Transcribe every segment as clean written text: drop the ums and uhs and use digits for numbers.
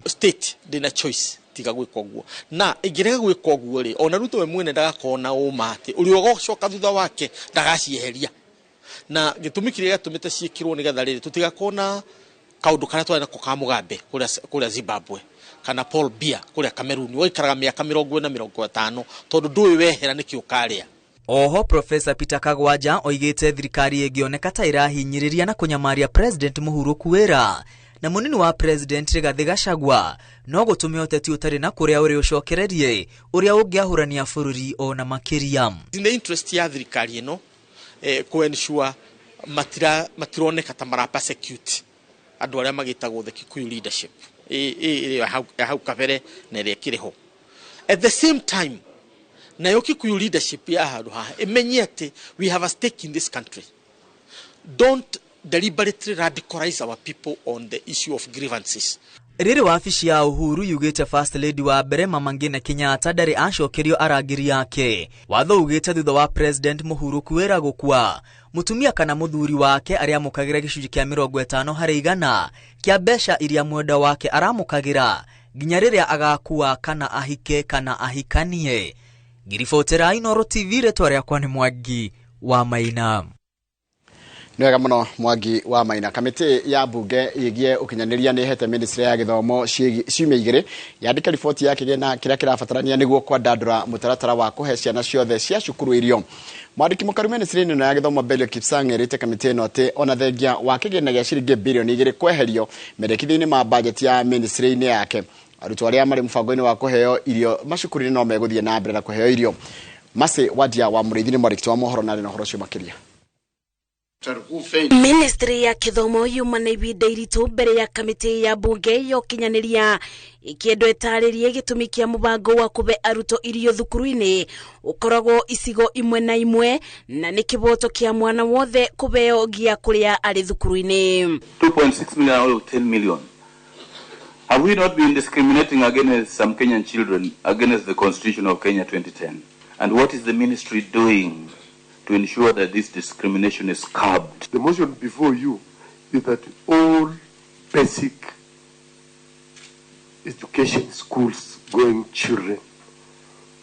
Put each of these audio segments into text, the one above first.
state dina choice tiga gwika guo na igirega gwika guo ri ona Ruto we mwene ndagakona umate uri ogocoka thutha wake ndagacieheria na gitumi kiria gatumite ciikirwo ni getha riri tutigakona kaundu kana twana ko ka Mugabe kuria Zimbabwe kana Paul Biya kuria Cameroon waikaraga miaka 40 na 50 tondu ndui wehera nikio karia. Oho Professor Peter Kagwanja oigite thirikari igioneka ta irahinyiriria na kunyamaria President Muhuru Kuwera na munini wa President Rigathi Gachagua no gutumia uteti utari na kuria uri ucokererie uria ungiahurania bururi ona makiria. In the interest ya thirikari ino ku ensure matironeka ta mara persecute andu aria magitagwo the Kikuyu leadership hau kabere na ria kiriho. At the same time na yo Kikuyu leadership ya handu ha emenyete we have a stake in this country. Don't deliberately radicalize our people on the issue of grievances. Riri wafishi ya Uhuru yugite First Lady wa mbere Mama Ngina Kenyatta ndari acokerio arangiri yake watho ugite thutha wa President Muhuru Kuwera gukua mutumia kana muthuri wake ariamukagira gicunji kia 50 hari 100 kia mbeca iria mwenda wake aramukagira nginya riria agakua kana ahike kana ahikanie. Girifotera Inooro TV retware kwa ni Mwangi wa Maina. Nwega muno Mwangi wa Maina. Kamiti ya bunge igie ukinyaniria ni hete ministry ya githomo ciume igire yandika ripoti yake gena kiria kirabatarania niguo kwa dadura mutaratara wa kuhe ciana ciothe cia cukuru irio. Mwandiki mukaru ministry ino ya githomo Belio Kipsang erite kamiti ino ati ona thengia wa kigina gia ciringi bilioni 2 kweherio mendekithini ma budget ya ministry ine yake. Arutwo aria mari mubango-ini wa kuheo irio macukuru no meguthie na mbere na kuheo irio. Mase Wadia wa Murithi ni mwandiki wa mohoro na horo cio makiria. Ministry ya kithomo yumana ibida iritu mbere ya kamiti ya bunge yo kinyaniria ikiendo etaririe gitumi kia mubango wa kube aruto irio thukuru-ini ukoragwo isigo imwe na imwe na ni kiboto kia mwana wothe kubeo gia kuria ari thukuru-ini. 2.6 million out of 10 million. Have we not been discriminating against some Kenyan children against the Constitution of Kenya 2010? And what is the ministry doing to ensure that this discrimination is curbed? The motion before you is that all basic education schools going children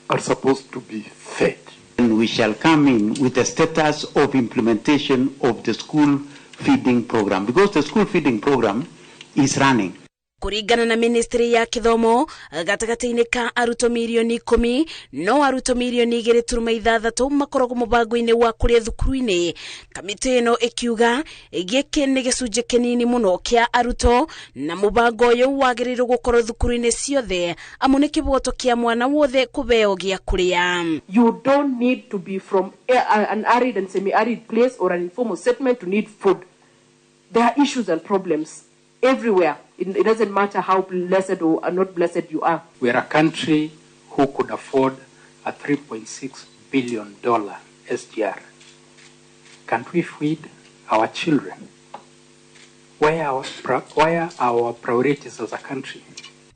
are supposed to be fed. And we shall come in with the status of implementation of the school feeding program, because the school feeding program is running. Kurigana na ministry ya kithomo gatagati-ini ka aruto milioni 10 no aruto milioni 2.6 makoragwo mubango-ini wa kuria thukuru-ini. Kamiti ino ikiuga giki ni gicunji kinini muno kia aruto na mubango uyu wagirirwo gukorwo thukuru-ini ciothe amu ni kiboto kia mwana wothe kubeo gia kuria. You don't need to be from an arid and semi-arid place or an informal settlement to need food. There are issues and problems everywhere. It doesn't matter how blessed or not blessed you are. We are a country who could afford a $3.6 billion SGR. Can't we feed our children? Where are our priorities as a country?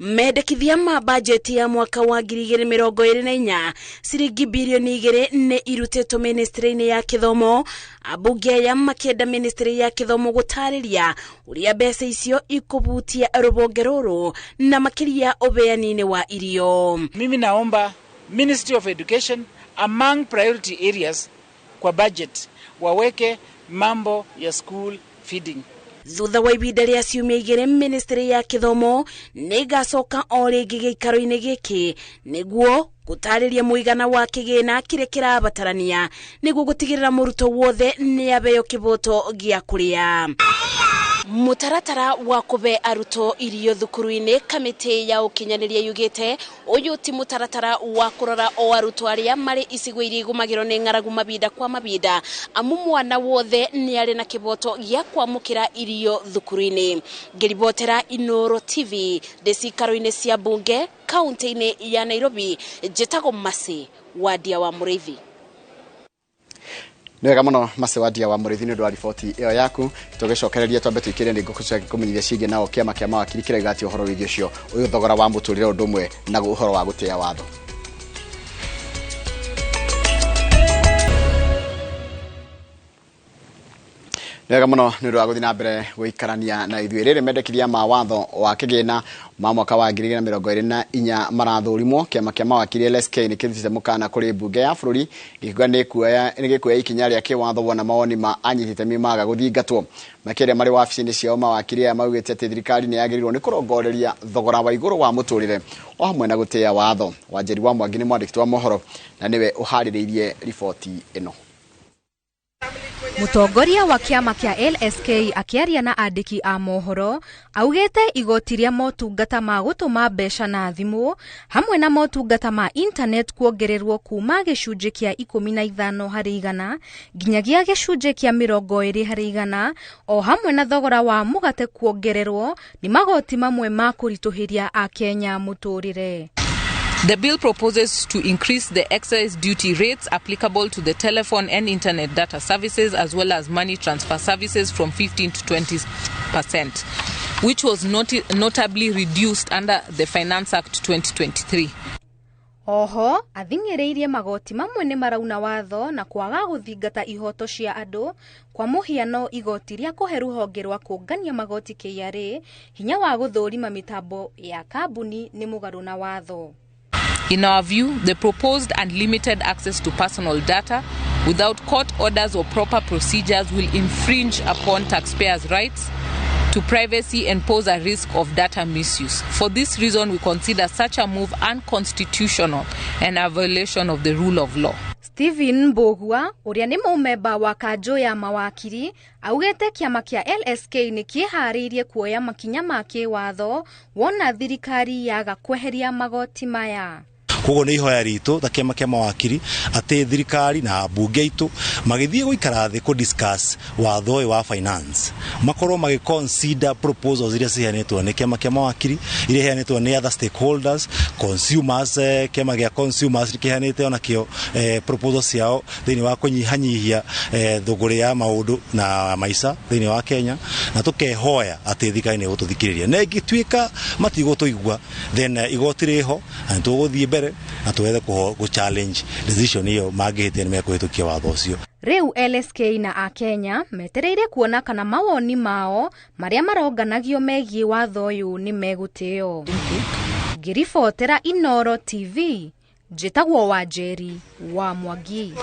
Medekithia ma budget ya mwaka wa 2024 ciringi bilioni 2 ne irutetwo ministry-ini ya kithomo. Abunge ya makenda ministry ya kithomo gutariria uria mbeca icio ikubutia rubonge ruru na makiria obeanine wa irio. Mimi naomba Ministry of Education among priority areas kwa budget waweke mambo ya school feeding. Thutha wa ibida ria ciumia 2 ministry ya kithomo nigacoka o ringi giikaro-ini giki niguo gutariria muigana wa kigina kiria kirabatarania niguo gutigirira muruto wothe ni abeo kiboto gia kuria. Mutaratara wa kube aruto irio thukuru-ini kamiti ya ukinyaniria yugite uyu ti mutaratara wa kurora o aruto aria mari isigo iri gumagiro ni ngaragu mabida kwa mabida amu mwana wothe ni ari na kiboto gia kwamukira irio thukuru-ini. Ngiribotera Inooro TV desikaro-ini cia bunge kaunti-ini ya Nairobi jetago Mase Wadia wa Murithi. Nwega muno Mase Wadia wa Murithi ni ndwa ripoti iyo yaku tugicokereria twambe twikire ndi ngukuca kumenyithia ciige nao kiama kia mawakiri kire gati uhoro wigi ucio uyu thogora wa muturire undumwe na uhoro wa gutia watho. Nega muno ni ndo aguthi na mbere guikarania na ithuĩ rĩrĩ mendekithia ma watho wa kĩgĩna ma mwaka wa 2024 marathurimwo kĩama kĩa mawakiri LSK nĩ kĩrutĩte mũkana kũrĩ mbunge ya bũrũri gĩkiuga nĩ gĩkuoya ikinya rĩa kĩwatho wona mawoni ma anyiti itemi maga gũthingatwo. Makĩria marĩ wabici-inĩ ciao mawakiri aya maugĩte atĩ thirikari nĩ yagĩrĩirwo nĩ kũrongoreria thogora wa igũrũ wa mũtũrĩre o hamwe na gũtĩĩa watho. Wanjeri wa Mwangi nĩ mwandĩki wa mohoro na nĩwe ũharĩrĩirie riboti ĩno. Mũtongoria wa kĩama kĩa LSK akĩaria na andĩki a mohoro augĩte igoti rĩa motungata ma gũtũma mbeca na thimũ hamwe na motungata ma internet kuongererwo kuma gĩcunjĩ kĩa 15% nginyagia gĩcunjĩ kĩa 20% o hamwe na thogora wa mũgate kuongererwo nĩ magoti mamwe ma kũritũhĩria Akenya mũtũrĩre. The bill proposes to increase the excise duty rates applicable to the telephone and internet data services as well as money transfer services from 15 to 20%, which was notably reduced under the Finance Act 2023. Oho, athing'ĩrĩirie magoti mamwe nĩ marauna watho na kwaga gũthingata ihoto cia andũ kwa mũhiano igoti rĩa kũhe rũhonge rwa kũngania magoti KRA hinya wa gũthũrima mĩtambo ya kambuni nĩ mũgarũ na watho. In our view, the proposed unlimited access to personal data without court orders or proper procedures will infringe upon taxpayers' rights to privacy and pose a risk of data misuse. For this reason, we consider such a move unconstitutional and a violation of the rule of law. Stephen Mbogua, ũrĩa nĩ mũmemba wa kanjũ ya mawakiri, augĩte kĩama kĩa LSK nĩ kĩharĩirie kuoya makinya ma kĩwatho wona thirikari yaga kweheria magoti maya. Koguo nĩ ihoya ritũ ta kĩama kĩa mawakiri atĩ thirikari na bunge itũ magĩthiĩ gũikara thĩ ku discuss watho ũyũ wa finance makorwo magĩconsider proposals iria ciheanĩtwo nĩ kĩama kĩa mawakiri iria ciheanĩtwo nĩ other stakeholders consumers kĩama gĩa consumers kĩheanĩte ona kĩo proposals ciao thĩinĩ wa kũnyihanyihia thũgũrĩ ya maũndũ na maica thĩinĩ wa Kenya na tũkehoya atĩ thirikari nĩ gũtũthikĩrĩria na ĩngĩtuĩka matigũtũigua then igoti rĩho na tũgũthiĩ mbere na tuweze ku challenge decision hiyo magĩte nĩ mekũhĩtũkia watho ũcio. Rĩu LSK na Akenya metereire kuona kana mawoni mao marĩa maronganagio megiĩ watho ũyũ nĩ megũtĩo. Ngĩribotera Inooro TV, njĩtagwo Wanjeri wa Mwangi.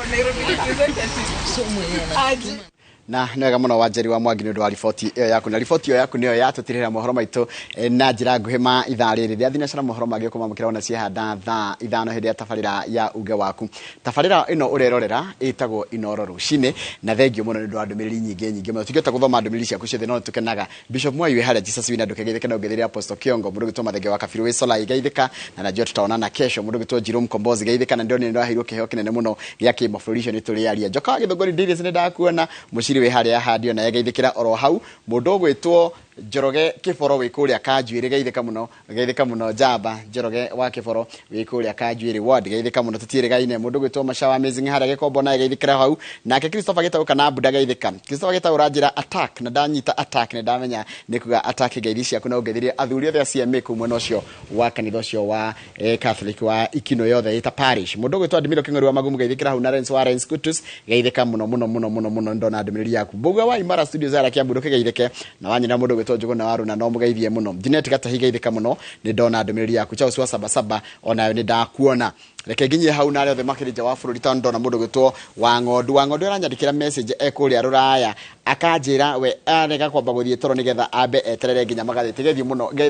Na nega muno Wanjeri wa Mwangi nĩ ũndũ wa riboti ĩyo yaku na riboti ĩyo yaku nĩyo yatũtirĩra mohoro maitũ na njĩra nguhĩ ma ithaa rĩrĩ rĩa thinacara mohoro mangĩ kũmamũkĩra ona ciehanda thaa 5 hĩndĩ ya tabarĩra ya uge waku. Tabarĩra ĩno ũrerorera ĩtagwo Inooro rũcinĩ na thengio mũno nĩ ũndũ wa ndũmĩrĩri nyingĩ mũno tũngĩhota gũthoma ndũmĩrĩri ciaku ciothe no tũkenaga. Bishop Mwai wĩ harĩa Jesus wina ndũkĩgeithĩka na ũgeithĩria Apostle Kiongo mũndũ gĩtwo mathenge wa Kabiru wĩ Sola igeithĩka na najua tutaonana kesho mũndũ gĩtwo Jerome Kombozi geithĩka na ndio nĩ ndaheirwo kĩheo kĩnene mũno gĩa kĩmabũrũri nĩ tũrĩaria Joka wa Gĩthũngũri Dailies nĩ ndakuona mũciri wĩ harĩa hadio na yegeithĩkĩra oro hau mũndũ gwĩtwo Njoroge Kĩboro wĩ kũrĩa Kanjuĩrĩ geithĩka mũno Jamba Njoroge wa Kĩboro wĩ kũrĩa Kanjuĩrĩ ward geithĩka mũno tũtiĩrĩgaine mũndũ gwĩtwo Mashawa Amazing harĩa Gĩkombo na geithĩkĩra hau nake Christopher Gĩtaũ kana Buda geithĩka Christopher Gĩtaũ ũranjĩra attack na ndanyita attack na ndamenya nĩ kuga attack ngeithi ciaku na ũngeithirie athuri othe a CMA kumwe nocio wa kanitha ũcio wa Catholic wa Ikino yothe ita parish mũndũ gwĩtwo Admiro Kĩng'ori wa Magumu geithĩkĩra hau na Lawrence Warren Kutus geithĩka mũno ndona ndũmĩrĩri yaku Mbugua wa Imara Studios ara Kiambu geithĩke na wanyina mũndũ gwĩtwo Njũgũ na Waru na no mũgeithie mũno Dinette Gatahi geithĩka mũno nĩ ndona ndũmĩrĩri yaku Charles wa Sabasaba ona nĩ ndakuona reke nginyie hau na arĩa othe makĩrĩnja wa bũrũri ta ndona mũndũ gwĩtwo Wang'ondu aranyandĩkĩra message ekũrĩa rũraya akanjĩra we arega kwamba gũthiĩ toro nĩgetha ambe eterere nginya magathĩti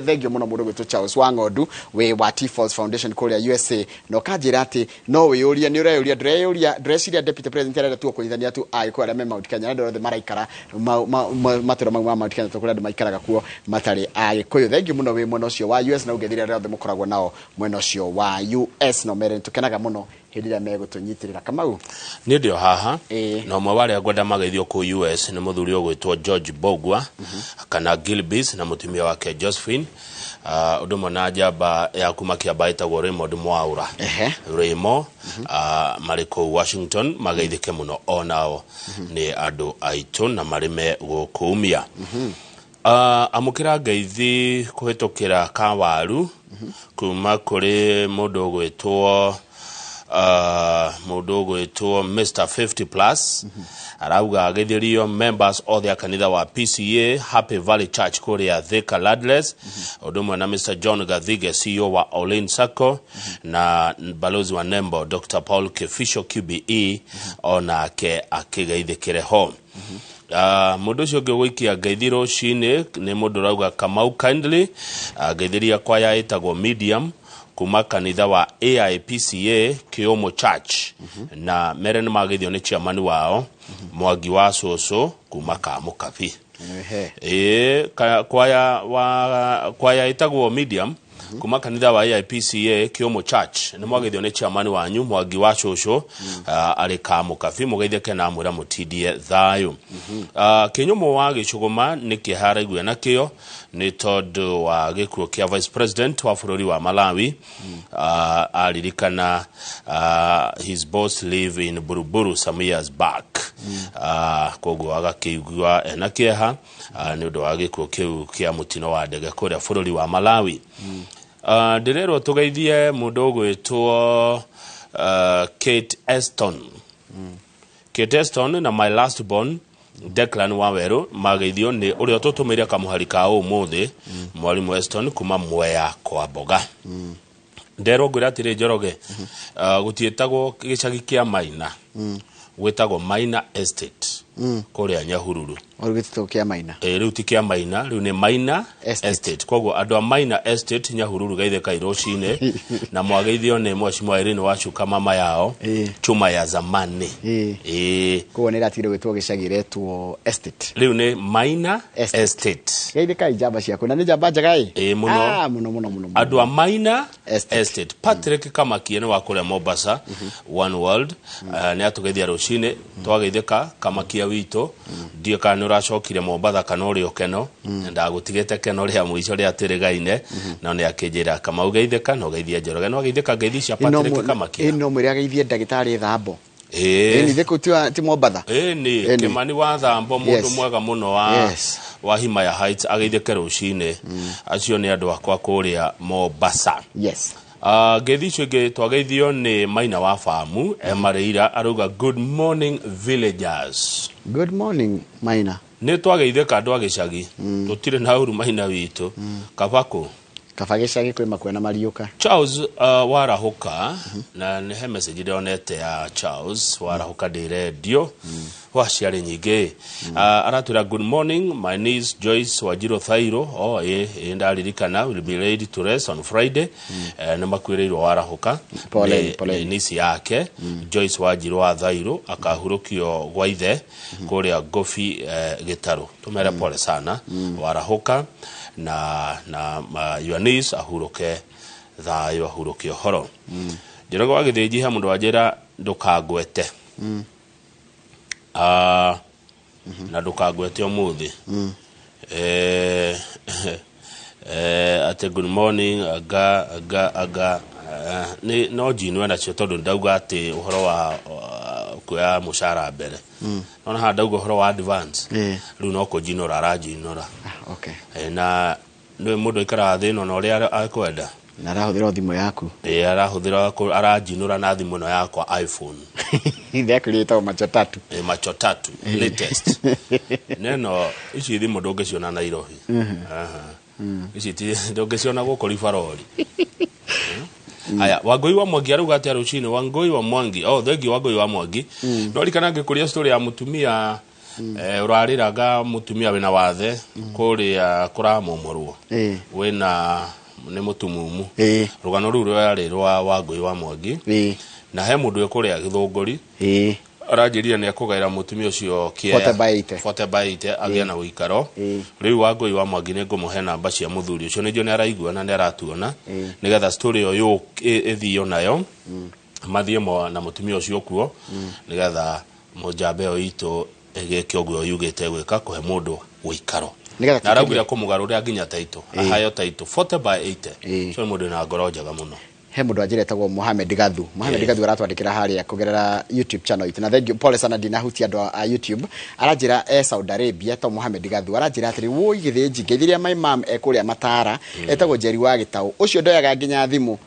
thengio mũno mũndũ gwĩtwo Charles Wang'ondu we wa T-Falls Foundation kũrĩa USA no kanjĩra atĩ no wĩyũria nĩ ũreyũria ndreciria deputy president arĩa tu kũnyithania tu aikũ arĩa me Mount Kenya na othe maraikara matũra mau ma Mount Kenya kũrĩa andũ maikaraga kuo matarĩ agĩkũyũ thengio mũno wĩ mwena ũcio wa US na ũgethĩria arĩa othe mũkoragwo nao mwena ũcio wa US no mere tukenaga mũno hĩndĩ ĩrĩa megũtũnyitĩrĩra Kamau nĩ ndio haha na ũmwe warĩa ngwenda mageithio kũ US nĩ mũthuri ũgwĩtwo George Bogwa kana Gilbis na mũtumia wake Josephine ũndũ mona njamba ya kuma kĩamba ĩtagwo Raymond Mwaura Raymo marĩ kũu Washington mageithĩke mũno onao nĩ andũ aitũ na marĩme gũkũmia amũkĩra ngeithi kũhĩtũkĩra Kawaru kuma kũrĩ mũndũ gwĩtwo mundu gwitwo Mr 50 plus arauga agetherio members othe akanitha wa PCA Happy Valley Church kuria Thika Ladles odumwe na Mr John Gathige CEO wa Olin Sacco na balozi wa Nembo Dr Paul Kefisho QBE ona ke akigeithikire ho mundu ucio ngwikia ngeithiro cine ni mundu rauga Kamau Kindly ngeithiria kwaya itagwo Medium kuma kanitha wa AIPCA Kiomo Church na mere ni magithio ni chairman wao Mwangi wa Soso kuma Kamukabi kwaya itagwo Medium kuma kanitha wa AIPCA Kiomo Church ni mwagithio ni chairman wanyu Mwangi wa Soso ari Kamukabi mugeithike na mwira mutidie thayo kinyomo wa gicuguma ni kiharaigwe nakio ni tondu wa gikuo kia vice president wa bururi wa Malawi alirikana his boss live in Buruburu some years back kogo agakigwa enakieha ni undu wa gikuo kiu kia mutino wa ndege kuria bururi wa Malawi ndirero tugeithie mundu gwitwo Kate Eston Kate Eston na my last born Declan Waweru mageithio ni uria tutumiria kamuharika umuthi mwalimu Eston kuma Mwea kwa Boga ndero ngwira atire Njoroge gutietagwo gicagi kia Maina gwetagwo Maina Estate kuria Nyahururu orugitito kia Maina riu ti kia Maina riu ni Maina Estate koguo andu a Maina Estate Nyahururu gaithe kairocine na mwageithio ni mwashimwa Irene Wachuka mama yao chuma ya zamani koguo ni ratire gwitwo gicagi retwo Estate riu ni Maina Estate gaithe kai jamba ciako na ni jamba njagai muno andu a Maina Estate Patrick Kamakie ni wa kuria Mombasa One World ni atugeithia rocine twageitheka Kamakia wito ndio kana uracokire Mombasa kana uri okeno ndagutigete keno ria mwico ria tirigaine na ni akijira kama ugeitheka no geithia Njoroge no geitheka geithicia Patrick Kamakia ino mwiri ageithie ndagitari Thambo ni thiku ti Mombasa ni Kimani wa Thambo mundu mwega muno wa Himaya Heights ageithike rucine acio ni andu akwa kuria Mombasa gethicio ge twageithio ni Maina wa Famu Mareira aruga good morning villagers. Good morning Maina. Ni twageitheka andu agicagi tutire na uru Maina witu Kabako Kabagicagi kwi makwena mariuka Charles warahuka na ne message ndionete ya Charles warahuka di radio waciari nyingi aratura good morning my niece Joyce Wajiro Thairo ndaririkana will be ready to rest on Friday na makwireirwo warahuka pole niece yake Joyce Wajiro wa Thairo akahurukio gwaithe kuria Gofi Gitaru tumere pole sana warahuka na your niece ahuruke thayo ahurukio horo Njoroge wagithiji ha mundu wajira ndukagwete na ndukagwete omuthi ate good morning aga ni no jinwe na cio tondu ndauga ati uhoro wa kuya mushara mbere nona ha ndauga uhoro wa advance riu no ko jinora arajinora na no mundu ikara thino na uria akwenda na arahuthira thimu yaku arahuthira arajinura na thimu no yakwa iPhone ndekirita macho tatu latest neno ici thimu ndungiciona Nairobi ici ti ndungiciona guko Rifarori aya Wangui wa Mwangi aruga ati arucine Wangui wa Mwangi thengi Wangui wa Mwangi no rikana ngikuria story ya mutumia urariraga mutumia wina wathe kuria kuramomorwo wina ni mutumumu rugano ruru yari rwa Wangui wa Mwangi na he mundu ekuria Githunguri aranjiria ni akugaira mutumia ucio kia Forte Baite agia na uikaro riu Wangui wa Mwangi ni ngumuhe namba cia muthuri ucio ndio ni araigua na ni aratuona nigetha story yo ithio nayo mathie mo na mutumia ucio kuo nigetha mujambe oito egeke ogwo yugete gwika kuhe mundu uikaro na araugira kumugarura nginya taito ahayo taito 40 by 80 so mundu na ngoro njaga muno he mundu ajiretagwo Mohamed Gathu aratwandikira haria kugerera YouTube channel itu na thank you pole sana ndinahuti andu a YouTube aranjira Saudi Arabia to Mohamed Gathu aranjira atiri woi githiji ngithiria my mom ekuria Matara etagwo Njeri wa Gitau ucio ndoyaga nginya thimu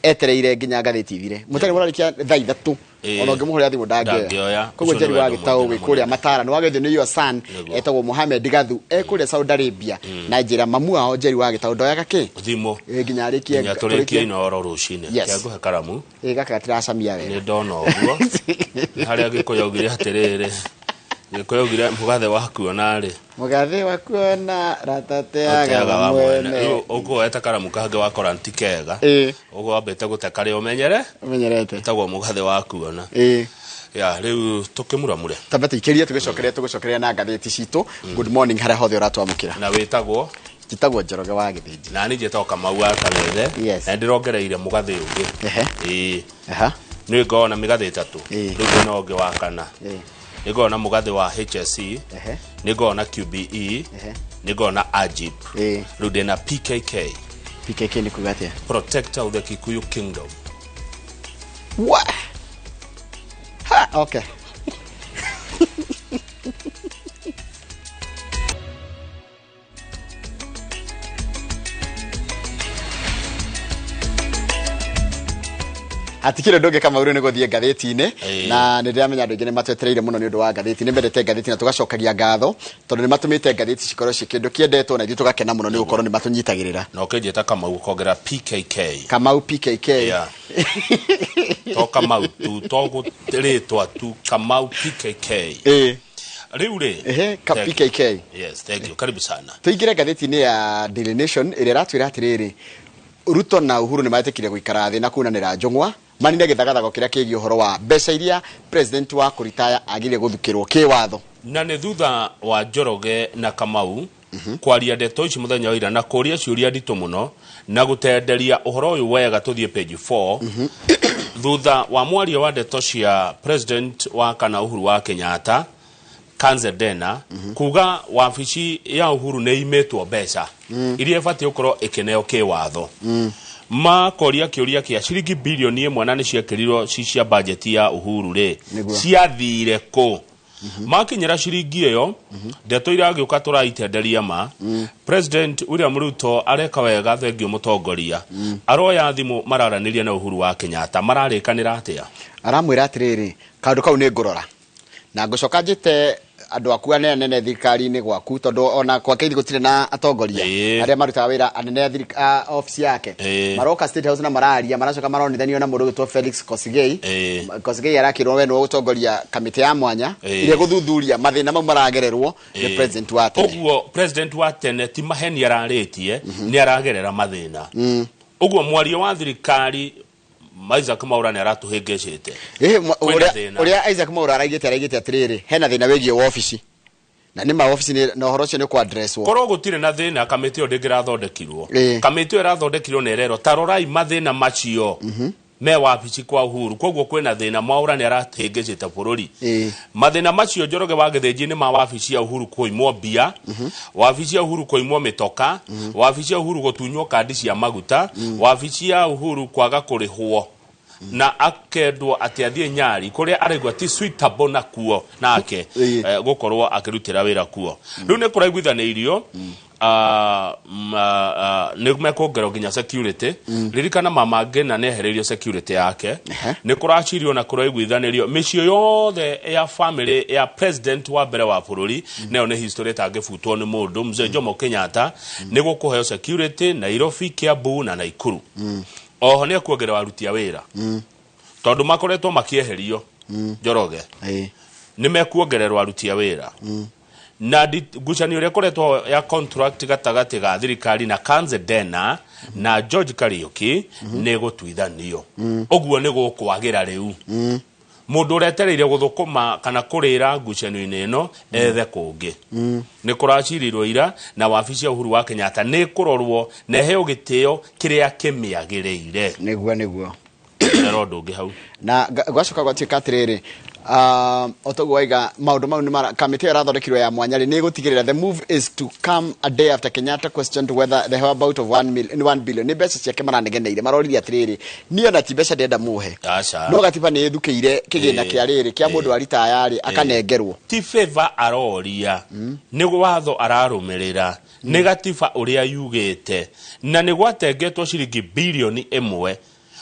etereire nginya ngathĩti ithire mũtarĩ mũrarikia thaa 3 ona ngĩmũhũrĩra thimũ ndangĩoya koguo Njeri wa Gĩtaũ wĩ kũrĩa Matara nĩ wagethio nĩ your son etagwo Mohamed Gathu kũrĩa Saudi Arabia na njĩra mamu wao Njeri wa Gĩtaũ ndoyaga kĩ thimũ nginya arĩkie tũrĩkie inoro rũcinĩ kĩangũhe karamu gaka tiracamia wega nĩ ndona ũguo harĩa Gĩkũyũ augire atĩrĩrĩ Gĩkũyũ augire mũgathe waku ona ratateaga mwene ũguo eta karamu kange wakora nti kega ũguo wambĩte gũte karĩa ũmenyerete etagwo mũgathe waku ona ya rĩu tũkĩmuramure tambe tũikĩrie tũgĩcokeria na ngathĩti citũ good morning harĩa hothe ũratwamũkĩra na wĩtagwo Njĩtagwo Njoroge wa Gĩthĩnji na niĩ njĩtagwo Kamau wa Kagethe na ndĩrongereire mũgathe ũngĩ nĩ ngona mĩgathe ĩtatũ rĩu ndĩna ũngĩ wa kana nĩ ngona mũgathe wa HSC nĩ ngona QBE nĩ ngona AJIP rĩu ndĩna PKK nĩ kuga atĩa Protector of the Kikuyu Kingdom what okay atikire ndoge kama uri nego thie ngathĩti-inĩ na nĩ ndĩramenya andũ aingĩ nĩ matwetereire mũno nĩ ũndũ wa ngathĩti nĩ mendete ngathĩti na tũgacokagia ngatho tondũ nĩ matũmĩte ngathĩti cikorwo ci kĩndũ kĩendetwo na ithuĩ tũgakena mũno nĩ gũkorwo nĩ matũnyitagĩrĩra na ũkĩnjĩta Kamau ũkongera PKK Kamau PKK to Kamau tu to gũtĩrĩtwa tu Kamau PKK rĩu rĩ PKK yes thank you karibu sana tũingĩre ngathĩti-inĩ ya Daily Nation ĩrĩa ĩratwĩra atĩrĩrĩ Ruto na Uhuru nĩ maĩtĩkire gũikara thĩ na kunanĩra njũng'wa manine gĩthagathago kĩrĩa kĩgiĩ ũhoro wa mbeca iria president wa kũritaya agire gũthukĩrwo kĩwatho na nĩ thutha wa Njoroge na Kamau kwaria ndeto ici mũthenya wa ira na kũria ciũria nditũ mũno na gũtenderia ũhoro ũyũ wega tũthiĩ page 4 thutha wa mwario wa ndeto cia president wa kana Uhuru wa Kenyatta Kanzedena kuga wabici ya Uhuru nĩ imetwo mbeca iria ibatie gũkorwo ĩkĩneo kĩwatho makoria kĩũria kĩa ciringi bilioni 1 na nĩ ciekĩrirwo cia budget ya Uhuru rĩ ciathire kũ makinyira ciringi ĩyo ndeto iragĩũka tũraitenderia ma president William Ruto areka wega thengio mũtongoria aroya thimũ mararanĩria na Uhuru wa Kenyatta mararĩkanĩra atĩa aramwĩra atĩrĩrĩ kaũndũ kau nĩ ngũrora na ngũcoka njĩte andũ aku anene thirikari-inĩ gwaku tondũ ona kwa keithi gũtirĩ na atongoria arĩa marutaga wĩra anene office yake maroka State House na mararia maracoka maronithanio na mũndũ wĩtwo Felix Kosigei arakĩrwo we nĩwe gũtongoria kamĩtĩ ya mwanya iria gũthuthuria mathĩna mau maragererwo nĩ president wa tene ũguo president wa tene ti maheni ararĩtie nĩ aragerera mathĩna ũguo mwario wa thirikari Isaac Mwaura nĩ aratũhĩngĩcĩte ũrĩa Isaac Mwaura araigĩte atĩrĩrĩ hena thĩna wĩgiĩ wobici na nĩ ma wobici na ũhoro ũcio nĩ kwa address wo korwo gũtirĩ na thĩna kamĩtĩ ĩyo ndĩngĩrathondekirwo kamĩtĩ ĩyo ĩrathondekirwo nĩ ĩrerwo tarorai mathĩna macio me wabici kwa Uhuru koguo kwĩna thĩna Mwaura nĩ arahĩngĩcĩte bũrũri mathĩna macio Njoroge wa Gĩthĩnji nĩ ma wabici ya Uhuru kũimwo mbia wabici ya Uhuru kũimwo mĩtoka wabici ya Uhuru gũtunywo kandi cia maguta wabici ya Uhuru kwaga kũrĩhwo na akendwo atĩ athiĩ Nyari kũrĩa araigua ti suitable na kuo nake gũkorwo akĩrutĩra wĩra kuo rĩu nĩ kũraiguithanĩirio nĩ mekũongerwo nginya security ririkana Mama Ngina nĩ ehereirio security yake nĩ kũracirio na kũraiguithanĩrio mĩciĩ yothe ya family ya president wa mbere wa bũrũri nayo nĩ history ĩtangĩbutwo nĩ mũndũ Mzee Jomo Kenyatta nĩ gũkũheo security Nairobi Kiambu na Naikuru oho nĩ kuongerera aruti a wĩra tondũ makoretwo makĩeherio Njoroge nĩ mekuongererwo aruti a wĩra na ngucanio ĩrĩa koretwo ya contract gatagatĩ ga thirikari na Kanzedena na George Kariuki nĩ gũtuithanio ũguo nĩ gũkwagĩra rĩu mũndũ ũretereire gũthũkũma kana kũrĩra ngucanio-inĩ ĩno ethe kũngĩ nĩ kũracirirwo ira na wabici ya Uhuru wa Kenyatta nĩ kũrorwo na heo gĩtĩo kĩrĩa kĩmĩagĩrĩire nĩguo nero ndũngĩ hau na gwacoka gwatuĩka atĩrĩrĩ otoguo waiga maũndũ mau nĩ kamĩtĩ ĩrathondekirwo ya mwanya nĩ gũtigĩrĩra the move is to come a day after Kenyatta questioned whether the whereabouts of 1 billion nĩ mbeca ciake maranegeneire maroririe atĩrĩrĩ niĩ ona ti mbeca ndenda muhe no gatiba nĩ ĩthukĩire kĩgĩna kĩa rĩrĩ kĩa mũndũ aritayarĩ akanengerwo ti favor aroria nĩ watho ararũmĩrĩra nĩ gatiba ũrĩa yugĩte na nĩ gwatengetwo ciringi bilioni 1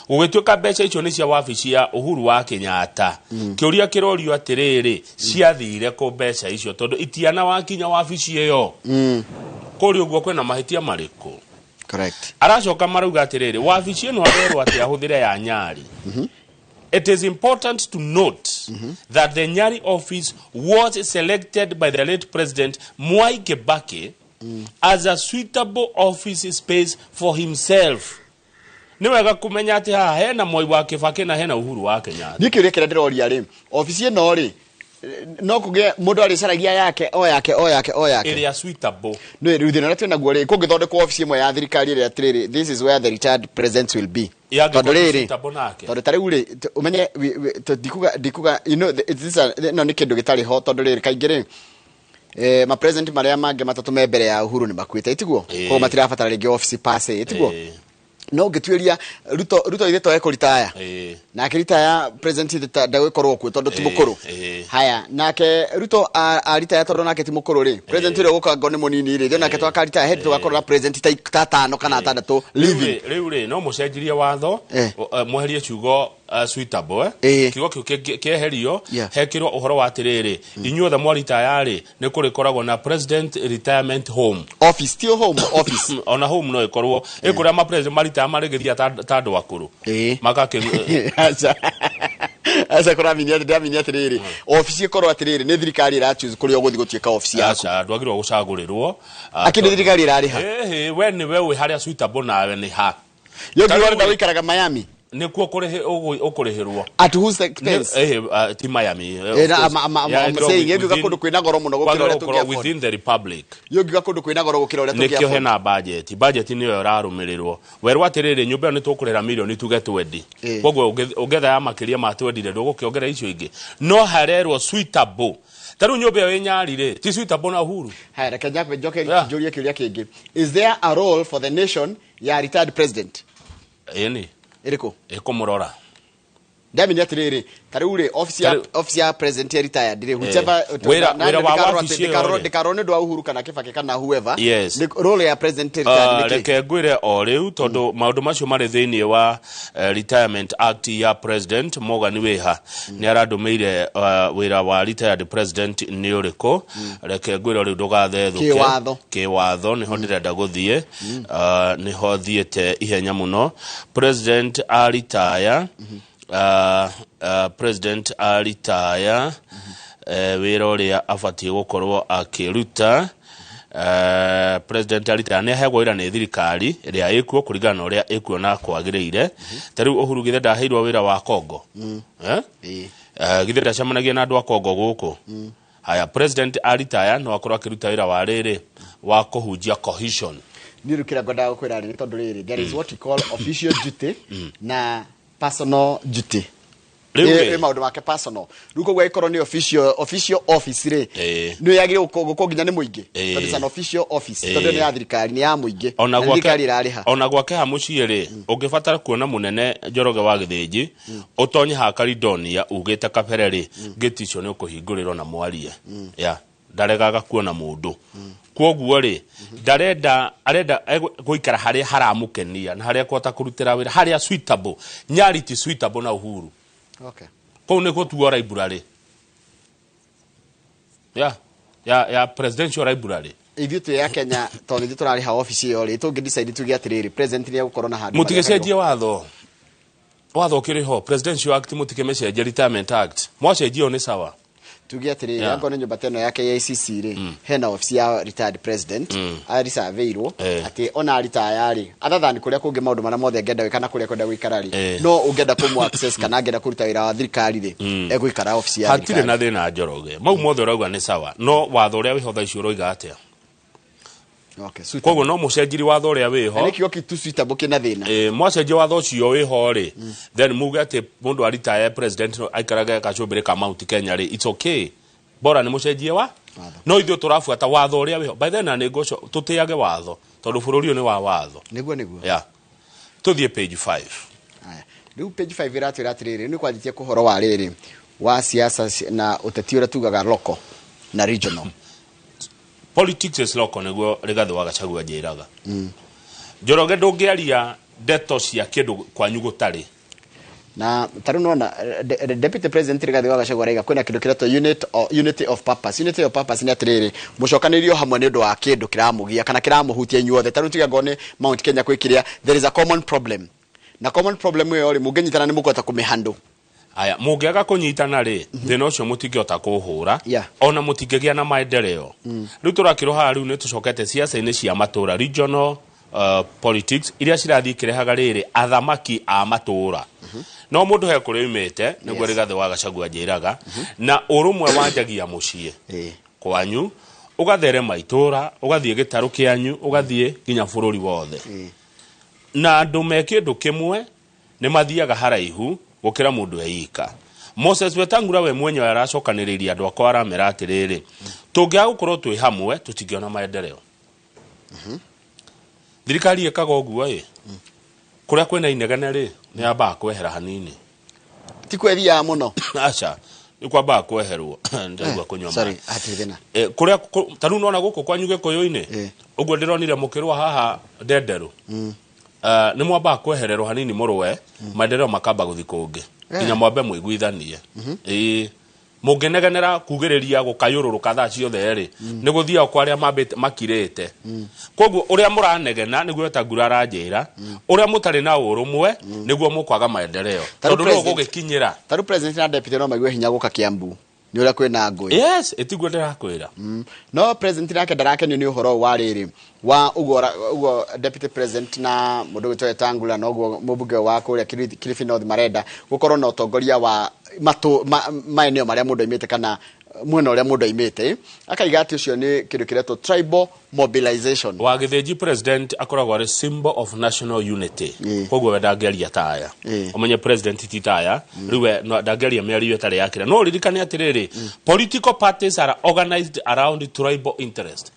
ugituka mbeca icio ni cia wabici ya Uhuru wa Kenyatta kiuria kirorio atiriri ciathire ku mbeca icio tondu itiana wakinya wabici iyo kuri uguo kwena mahitia mariku. Correct. Aracoka marauga atiriri wabici ino awerwo ati ahuthire ya Nyali. It is important to note that the Nyali office was selected by the late President Mwai Kibaki as a suitable office space for himself. Ni wega kumenya ati ha hena Mwai wa Kibaki na hena Uhuru wa Kenyatta. Ni kiuria kira ndiroria ri office ino ri no kuge mundu ari caragia yake o yake area suitable no ruthina na twina guo ri kungithondekwo office imwe ya thirikari ri atiriri this is where the retired president will be tondu riri tondu tariu ri umenye dikuga you know this no ni kindu gitari ho tondu riri kaingi ri ma president maria mange matatu me mbere ya Uhuru ni makwite itiguo ko matirabatara ringi office passe itiguo no gituiria ruto ithe to retire na akitaya president dawe korwo ku tondu timukuru haya nake ruto a retire tondu nake timukuru ri president ri gukango ni munini ri nake to akaritaya head to gakorwo president ta tano kana tandatu living riu no mucenjirie watho mweherie ciugo suitable kigo kieherio hekirwo uhoro wa atiriri inyuothe mwaritaya ri ni kurikoragwo na president retirement home office still home office ona home no ikorwo ikuria ma president maritaya marigithia tandu akuru makake asa kuraminia atiriri office ikorwo atiriri ni thirikari ira choose kuria uguthi gutuika office yako ndwagirwo gucagurirwo akindi thirikari irariha we ni we haria suitable nawe ni ha yogi wanda wikaraga Miami ni kuo kurihirwo at whose expense ti Miami saying yogi gakundu kwina goro muno gukira ore tugia within the republic yogi gakundu kwina goro gukira ore tugia nikio hena budget niyo rarumirirwo werwo atiriri nyumba ni tukurera million tuge 20 kogwo ugetha ya makiria ma 20 ndio gukiongera icio ingi no harerwo suitable taru nyumba ya Nyali ri ti suitable na Uhuru haya reke njakwe njoke juria kiuria kingi is there a role for the nation ya retired president eni iriko ikumurora ndamenya atiriri taruri office ya president retired ri whichever wera wa wabici ndikarone ndo Uhuru kana Kibaki kana whoever the role ya president retired reke ngwire o riu tondu maundu macio mari thiini wa retirement act ya president Morgan Weha ni arandumeire wira wa retired president ni uriko reke ngwire riu ndugathethuke kiwatho ni ho ndirenda guthie ni ho thiete ihenya muno president a retire president aritaya wira uria abatie gukorwo akiruta president aritaya ne hegwo ira ni thirikari iria ikuo kuringana uria ikuo na kwagiriire tariu Uhuru githe ndaheirwo wira wa Kongo githe ndacemanagia na andu a Kongo guku haya president aritaya no akorwo akiruta wira wa riri wa kuhunjia cohesion ni rukira ngoda gukwira ni tondu riri there is what we call official duty na personal duty maundu make personal ruko gwa ikorwo ni official office ri no yagire gukonginya ni muingi tondu san official office tondu ni ya thirikari ni ya muingi thirikari irariha ona gwake ha mucie ri ungibatara kuona munene Njoroge wa Githinji utonye ha Karidonia ugite kabere ri giticio ni ukuhingurirwo na mwarie ya ndaregaga kuona mundu kwoguo ri arenda guikara haria haramukenia na haria kwota kurutira wira haria suitable Nyali ti suitable na Uhuru okay ko ne ko tuora library ya presidential library ithu ya Kenya tondu turari ha office yo ri tungi decide tugi atiriri president ni gukorwo na handu mutigecenjie watho kiriho presidential act mutikemeshe retirement act mwacenjio ni sawa tugi atiriri yango ni nyumba teno ya KICC ri hena office ya retired president ari surveyro ati ona retire ri athathani kuria kungi maundu mara mothe ngenda wikana kuria kwenda guikara ri no ungenda kumu access kana ngenda kuruta wira wa thirikari ri eguikara office ya hatire na thina Njoroge mau mothe urauga ni sawa no watho uria wihotha icio uroiga atia okay koguo no mucenjiri watho uria wiho ani kio kitu suitable kina thina mwacenjia watho ucio wiho ri then muge ati mundu aritaya president aikaraga kacumbire ka Mount Kenya ri it's okay bora ni mucenjie wa no ithu turafuata watho uria wiho by then ani ngoco tutiage watho tondu bururi ni wa watho niguo tuthie page 5 aya riu page 5 iratwira atiriri ni kwanjitie kuhoro wa riri wa siasa na uteti uria tugaga local na regional politics is local niguo Rigathi wa Gachagua njiraga Njoroge ndungiaria ndeto cia kindu kwanyu gutari na taru nona deputy president Rigathi wa Gachagua raiga kwina kindu kireto unity of purpose ni atiriri mucokanirio hamwe ni ndu wa kindu kiramugia kana kiramuhutia inyuothe taru tiga ngone Mount Kenya kwikiria there is a common problem na common problem yo ri mungenyitana ni mukota kumihandle aya mungiaga kunyitana ri thina ucio mutingiota kuhura ona mutingigia na maendeleo riu turakiroha riu ni tucokete siasa-ini cia matura regional politics iria cirathi kirehaga riri athamaki a matura no mundu he kuri umite niguo Rigathi wa Gachagua njiraga na urumwe wanjagia mucie kwanyu ugathere maitura ugathie gitaru kianyu ugathie nginya bururi wothe na andu me kindu kimwe ni mathiaga haraihu gukira mundu eika Moses Wetangula we mwenyewe aracokaniriria andu akwa aramera atiriri tungiaga gukorwo twi hamwe tutingiona maendeleo thirikari ekaga uguo kuria kwena inegene ri ni amba kwehera hanini ti kwethia muno acha ni kwamba kweherwo ndagwa kunyoma sorry atirithina kuria taru nona guku kwanyu gikoyo-ini uguo ndironire mukirwa haha ndenderu ni mwamba kwehererwo hanini murwe maendeleo makamba guthikunge kinya mwambe mwiguithanie mungenegenera kugiriria gukayururuka thaa ciothe ri ni guthia kwa aria makirite koguo uria muranegena niguo Wetangula aranjira uria mutari na urumwe niguo mukwaga maendeleo tondu no gugikinyira taru president na deputy no magwe hinya guka Kiambu ni uria kwina ngui yes etiguo ndirakwira no president nake ndarake ni uhoro wa riri wa ugo deputy president na mundu gitwe Wetangula no ugo mubunge wa kuria Kilifi North marenda gukorwo na utongoria wa maeneo maria mundu aimite kana mwena uria mundu aimite akaiga ati ucio ni kindu kireto tribal mobilization wa githenji president akoragwo ari symbol of national unity koguo wendangeria taya umenye president titaya riwe no dangeria meri yetare yakira no ririkane atiriri political parties are organized around tribal interest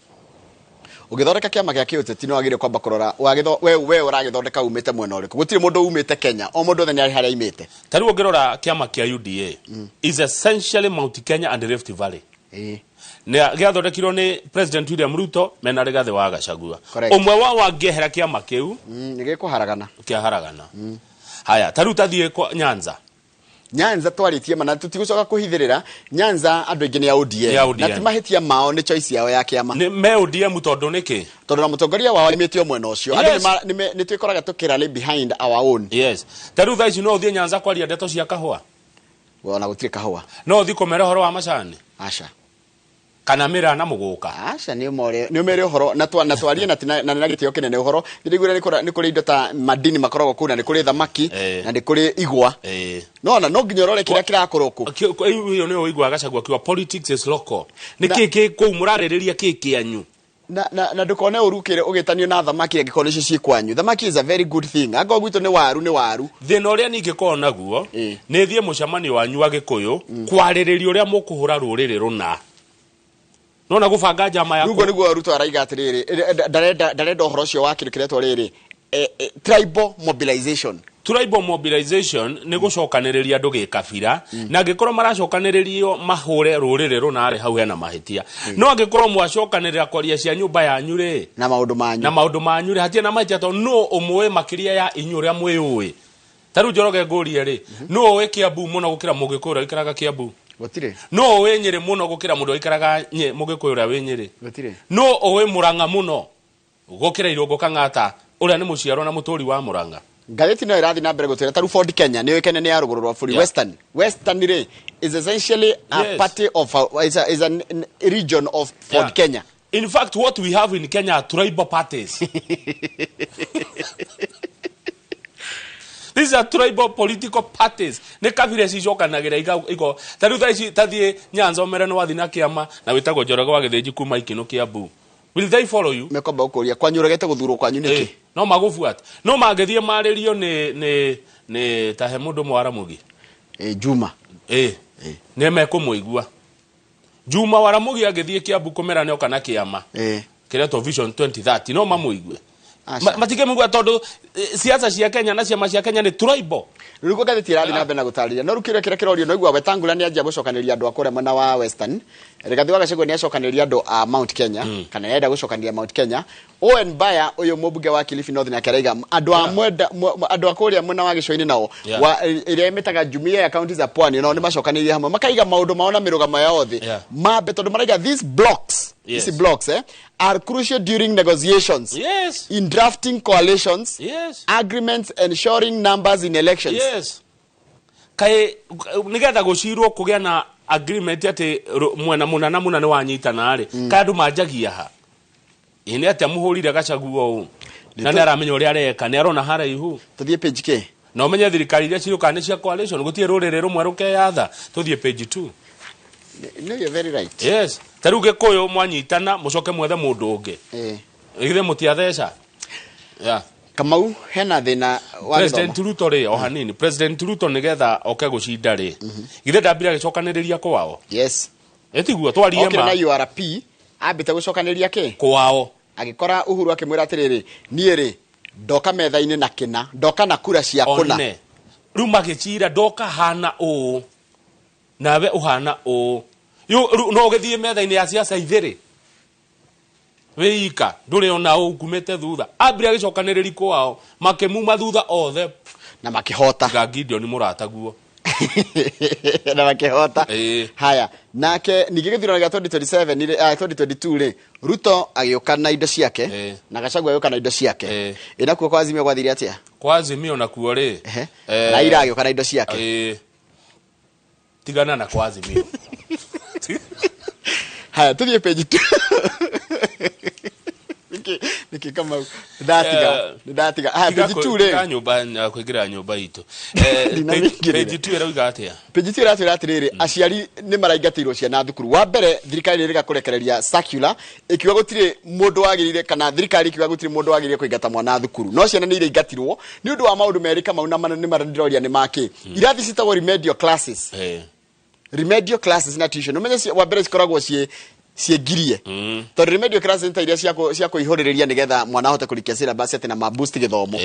ugithondeka kiama gia kiuteti no agire kwamba kurora we uragithondeka umite mwena uriku gutire mundu umite Kenya o mundu thani ari haria imite tari ugirora kiama kia UDA is essentially Mount Kenya and Rift Valley ne giathondekirwo ni president William Ruto mena Rigathi wa Gachagua umwe wa wangehera kiama kiu ni gikuharagana haya tari utathie Nyanza twaritie mana tutigucoka kuhithirira Nyanza andu ingi ni ya ODM na ti mahitia mao ni choice yao ya kiama ni me ODM tondu niki tondu na mutongoria wao limitio mwena ucio andu ni twikoraga tukirali behind our own taru thaici no uthie Nyanza kwaria ndeto cia kahua wona gutire kahua no uthi kumera horo wa macani acha kana mira na muguka acha ni mere horo na twarie na nagitio kinene horo ndigura ni kuri indo ta madini makoragwo kuna ni kuri thamaki na ni kuri igwa no nginya rore kira kirakorwo ku iyo ni oigwa Gachagua kiwa politics is local ni kiki ku muraririria kiki anyu na ndukone urukire ugitanio na thamaki ngikone ici cikwanyu thamaki is a very good thing ago gwitu ni waru thina uria ningikona naguo ni thie mucamani wanyu agikuyu kwaririria uria mukuhura ruriri runa nona gubanga jama yako rugo niguo Ruto araiga atiriri ndarenda uhoro cio wa kindu kiretwo riri tribal mobilization ni gucokaniriria andu gikabira na ngikorwo maracokaniririo mahure ruriri runare hau hena mahitia no ngikorwo mwacokanirira kwaria cia nyumba yanyu ri na maundu manyu ri hatia na mahitia to no umwe makiria ya inyu uria mwiyui taru Njoroge ngurie ri no we Kiambu muno gukira mugikura ikaraga Kiambu gutire no we Nyeri muno gukira mundu ikaraga mugikuyu uria we Nyeri gutire no we Murang'a muno gukira Irungu Kang'ata uria ni muciaro na muturi wa Murang'a Gazeti no irathi na mbere gutira taru Ford Kenya ni wekene ni ya ruguru rwa buri Western re is essentially a party of is a region of Ford Kenya. In fact, what we have in Kenya are tribal parties. These are tribal political parties. Ne kabire cicokanagira igo taru thaici tathie Nyanza omere no wathi na kiama na witagwo Njoroge wa githenji kuma Ikino Kiambu. Will they follow you? Mekomba ukuria kwanyuregete guthurwo kwanyu niki no magufuata no magethie maririo ni tahe mundu Waramugi Juma ne mekumuigua Juma Waramugi agethie Kiambu kumera ne okana kiama kireto Vision 2030 no mamuigue matige mugwa tondu siasa cia Kenya na ciama cia Kenya ni tribal ruko gatheti irathi na mbena gutariria no rukire kira kirorio no igwa Wetangula ni anjia gucokaniria andu akore mwena wa Western Rigathi wa Gachagua ni acokaniria andu a Mount Kenya kana yenda gucokaniria Mount Kenya Owen Baya uyu mubunge wa Kilifi North na Karaiga andu a mwenda andu akoria mwena wa Gicoi-ini nao iria imetaga Jumia ya counties za Pwani no ni macokaniria hamwe makaiga maundu maona mirugamo ya othe mabe tondu maraiga these blocks these blocks are crucial during negotiations in drafting coalitions agreements ensuring numbers in elections kai nigetha gucirwo kugia na agreement ati mwena munana wanyitana ri kandu manjagia ha ini ati muhurire Gachagua u na nĩ aramenya ũrĩa areka nĩ arona haraihu tuthie page K no menye thirikari iria cirukana cia coalition gutie rũrĩrĩ rumwe rukeyatha tuthie page 2 no you're very right yes taru Gikuyu mwanyitana mucoke mwethe mundu ungi igithe mutiatheca Kamau hena thina wa President Ruto ri o hanini President Ruto nigetha oke gucinda ri githe ndambira gicokaniriria kwao etiguo twarie ma na URP ambite gucokaniriria ki kwao agikora Uhuru akimwira atiriri nie ri ndoka metha-ini na kina ndoka na kura cia kuna ruma gicira ndoka hana u nawe uhana u no githie metha-ini ya siasa ithiri weika nduri ona ukumete thutha ambira gicokaniriri kwao makemuma thutha othe na makihota Gideon murataguo na makihota haya nake nigigithurana gya 2027 2022 ri Ruto agioka na indo ciake na Gachagua agioka na indo ciake ina kuo kwa Azimio gwathire atia kwa Azimio na kuo ri na ira agioka na indo ciake tigana na kwa Azimio haya tuthie page 2 niki kama ndatiga page 2 ri nyumba na kuigira nyumba itu page 2 irauga atia page 2 iratwira atiriri aciari ni maraingatirwo ciana thukuru wa mbere thirikari iriga kurekereria circular ikiwa gutire mundu wagirire kana thirikari ikiwa gutire mundu wagirire kuingata mwana thukuru no ciana ni iringatirwo ni undu wa maundu meri kama una ni marandiroria ni maki irathi citagwo remedial classes remedial classes na tuition umenye wa mbere cikoragwo ciengirie tondu remedial classes nta iria cia kuihuriria nigetha mwana ahote kurikia syllabus ati na maboost githomo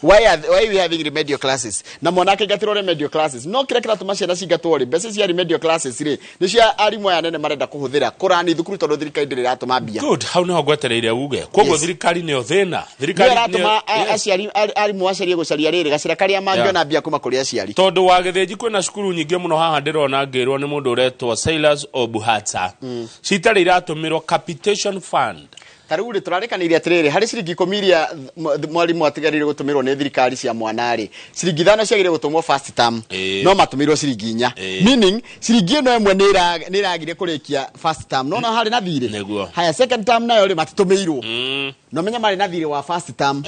why we having remedial classes na mwana akigatiro remedial classes no kira kiratuma ciana cingatwo ri mbeca cia remedial classes ri ni cia arimu aya nene marenda kuhuthira kurani thukuru tondu thirikari ndiri ratuma mbia good how no gwetereire uge koguo thirikari ni othina thirikari ratuma aciari arimu acarie gucaria riri gacira karia mangiona mbia kuma kuri aciari tondu wa githinji kwina cukuru nyingi muno haha ndirona ngirwo ni mundu uretwo Silas Obuhata citari iratumirwo capitation fund taruri turarikanire atiriri hari ciringi 10 iria mwarimu atigarire gutumirwo ni thirikari cia mwana ri ciringi 5 ciagire gutumwo first term no matumirwo ciringi 4 meaning ciringi ino emwe ni iragire kurikia first term no hari na thire haya second term nayo ri matitumirwo no menya mari na thire wa first term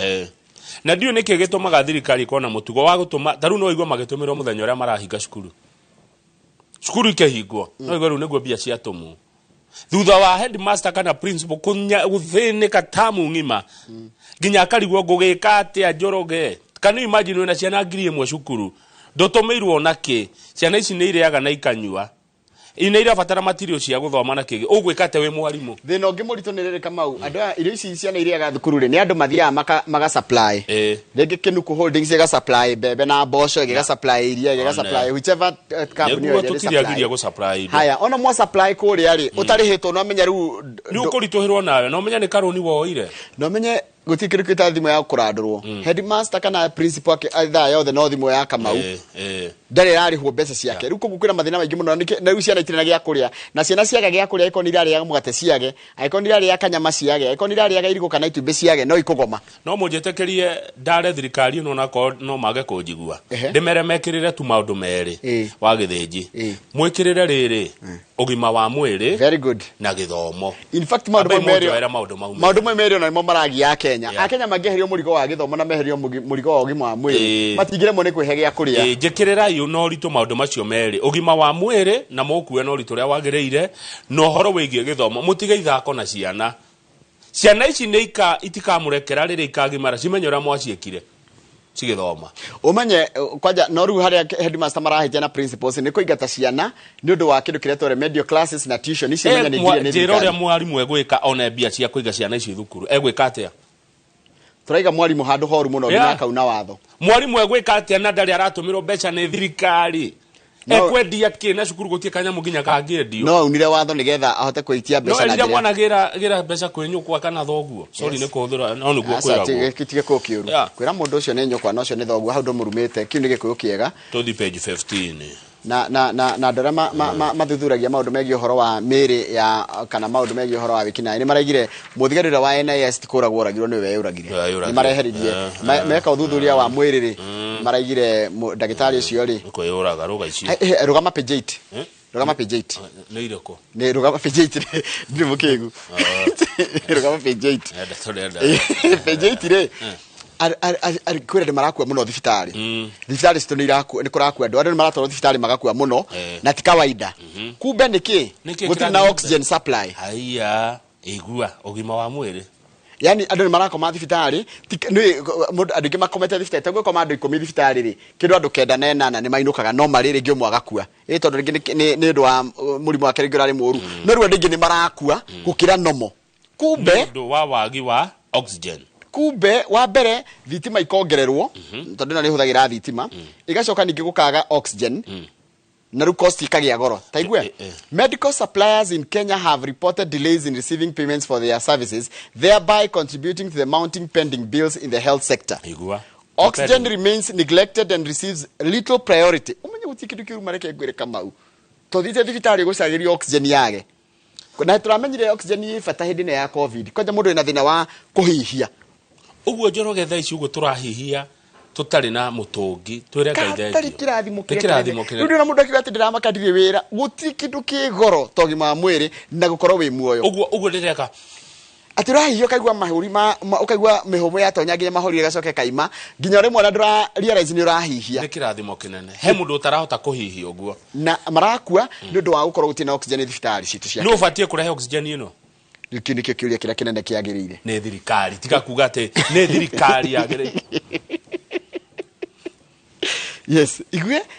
na ndio niki gitumaga thirikari kona mutugo wa gutuma taru no igwa magitumirwo muthenya uria marahinga cukuru ikehingwo no igwa ru niguo bia cia tumu thutha wa headmaster kana principal kunya guthinika tamu ngima nginya akarigwo ngugika atia Njoroge kana imagine wena ciana ngiri imwe cukuru ndotomeirwo naki ciana ici ni iriaga na ikanyua ina ira batara material cia guthoma na kigi ugwikate we mwarimu thina ungi murito ni riri Kamau andu irio ici ciana iriaga thukuru ri ni andu mathia maga supply ringi Kinuku Holdings iga supply bebe na mboco iga supply iria iga supply whichever company yo tukiriagiria go supply haya ona mwa supply kuri ari utarihitwo no menya ru ni ukuritohirwo nawe no menya ni karoni woire no menye gutikirikita thimu ya kurandurwo headmaster kana principal aitha yothe no thimu ya Kamau ndari rari ho mbeca ciake riu kugukwira mathina maingi muno na riu ciana itirina gia kuria na ciana ciaga gia kuria iko nirari ya mugate ciage iko nirari ya kanyama ciage iko nirari ya irigo kana itumbe ciage no ikugoma no munjetekerie ndare thirikari no mage kunjigua ndimere mekirire tu maundu meri wa githinji mwikirire riri ugima wa mwiri very good na githomo in fact maundu meri na mo maragi ya Kenya mangeherio murigo wa githomo na meherio murigo wa ugima wa mwiri matingire mo ni kwihe gia kuria njekirira yu no rito maundu macio meri ugima wa mwiri na mokuwe no rito ria wagereire no horo wigie githomo mutige ithako na ciana ici ni itikamurekera riri ikagimara cimenyora mwaciekire cigithoma umenye kwaja no ru haria headmaster marahitia na principals ni kuingata ciana ni undu wa kindu kiretwo remedial classes na tuition ici menya ni ngire ni njira uria mwarimu egwika ona mbia cia kuiga ciana ici thukuru egwika atia turaiga mwarimu handu horu muno ndina kauna watho mwarimu egwika atia na ndari aratumirwo mbeca ni thirikari ekwendia kina cukuru gutie kanyamu nginya kangiendio no unire watho nigetha ahote kwitia mbeca na njira mwana gira mbeca kwi nyukwa kana thoguo sorry ni kuthura no niguo kwiragwo kitige ko kiuru kwira mundu ucio ni nyukwa no cio ni thoguo hau ndo murumite kiu ni gikuyu kiega to page 15 na ndara mathuthuragia maundu megie uhoro wa miri ya kana maundu megie uhoro wa wikina ni maraigire muthigarira wa NIS tikuragwo uragirwo ni we uragire ni mareheririe meka uthuthuria wa mwiriri maraigire ndagitari ucio ri kuyuraga ruga ici rugama page 8 rugama page 8 ni ireko ni rugama page 8 ndi mukigu rugama page 8 page 8 re ari kwira marakua muno thibitari thibitari cito ni kurakua andu arĩa maratwarwo thibitari magakua muno na ti kawaida kumbe niki gutiri na oxygen supply haiya igua ugima wa mwiri yani andu marakoma thibitari andu ingi makomete thibitari tagwe koma andu 10 thibitari ri kindu andu 9 na 8 ni mainukaga no marire ngi umwe agakua tondu ringi ni ndu wa murimu wa keringirari moru no ruo ringi ni marakua gukira nomo kumbe ndu wa wagi wa oxygen kumbe wa mbere thitima ikongererwo tondu ni huthagira thitima igacoka ningi gukaga oxygen na cost ikagia goro taigwe medical suppliers in Kenya have reported delays in receiving payments for their services, thereby contributing to the mounting pending bills in the health sector. Oxygen remains neglected and receives little priority. Umenye gutikidu kiru mareke gwire kamau tothite thibitari gucagiria oxygen yage na turamenyire oxygen ifata hindi ya covid kwaja mundu ina thina wa kuhihia uguo Njoroge thaa ici uguo turahihia tutari na mutungi twire ngaithe tari kirathimo kinene ndio na mundu akiwa ati ndiramakadirie wira guti kindu kigoro togima wa mwiri na gukorwo wi muoyo uguo ndireka ati rahihio kaigwa mahuri ukaigwa mihumo ya tonya nginya mahuri gacoke kaima nginya rimwe na ndura realize ni urahihia ni kirathimo kinene he mundu utarahota kuhihia uguo na marakua ni ndu wa gukorwo gutina oxygen thibitari citu cia no fatie kurehe oxygen ino nikini kiuria kira kinene kiagirire ni thirikari tiga kuga ati ni thirikari yagirire. Yes,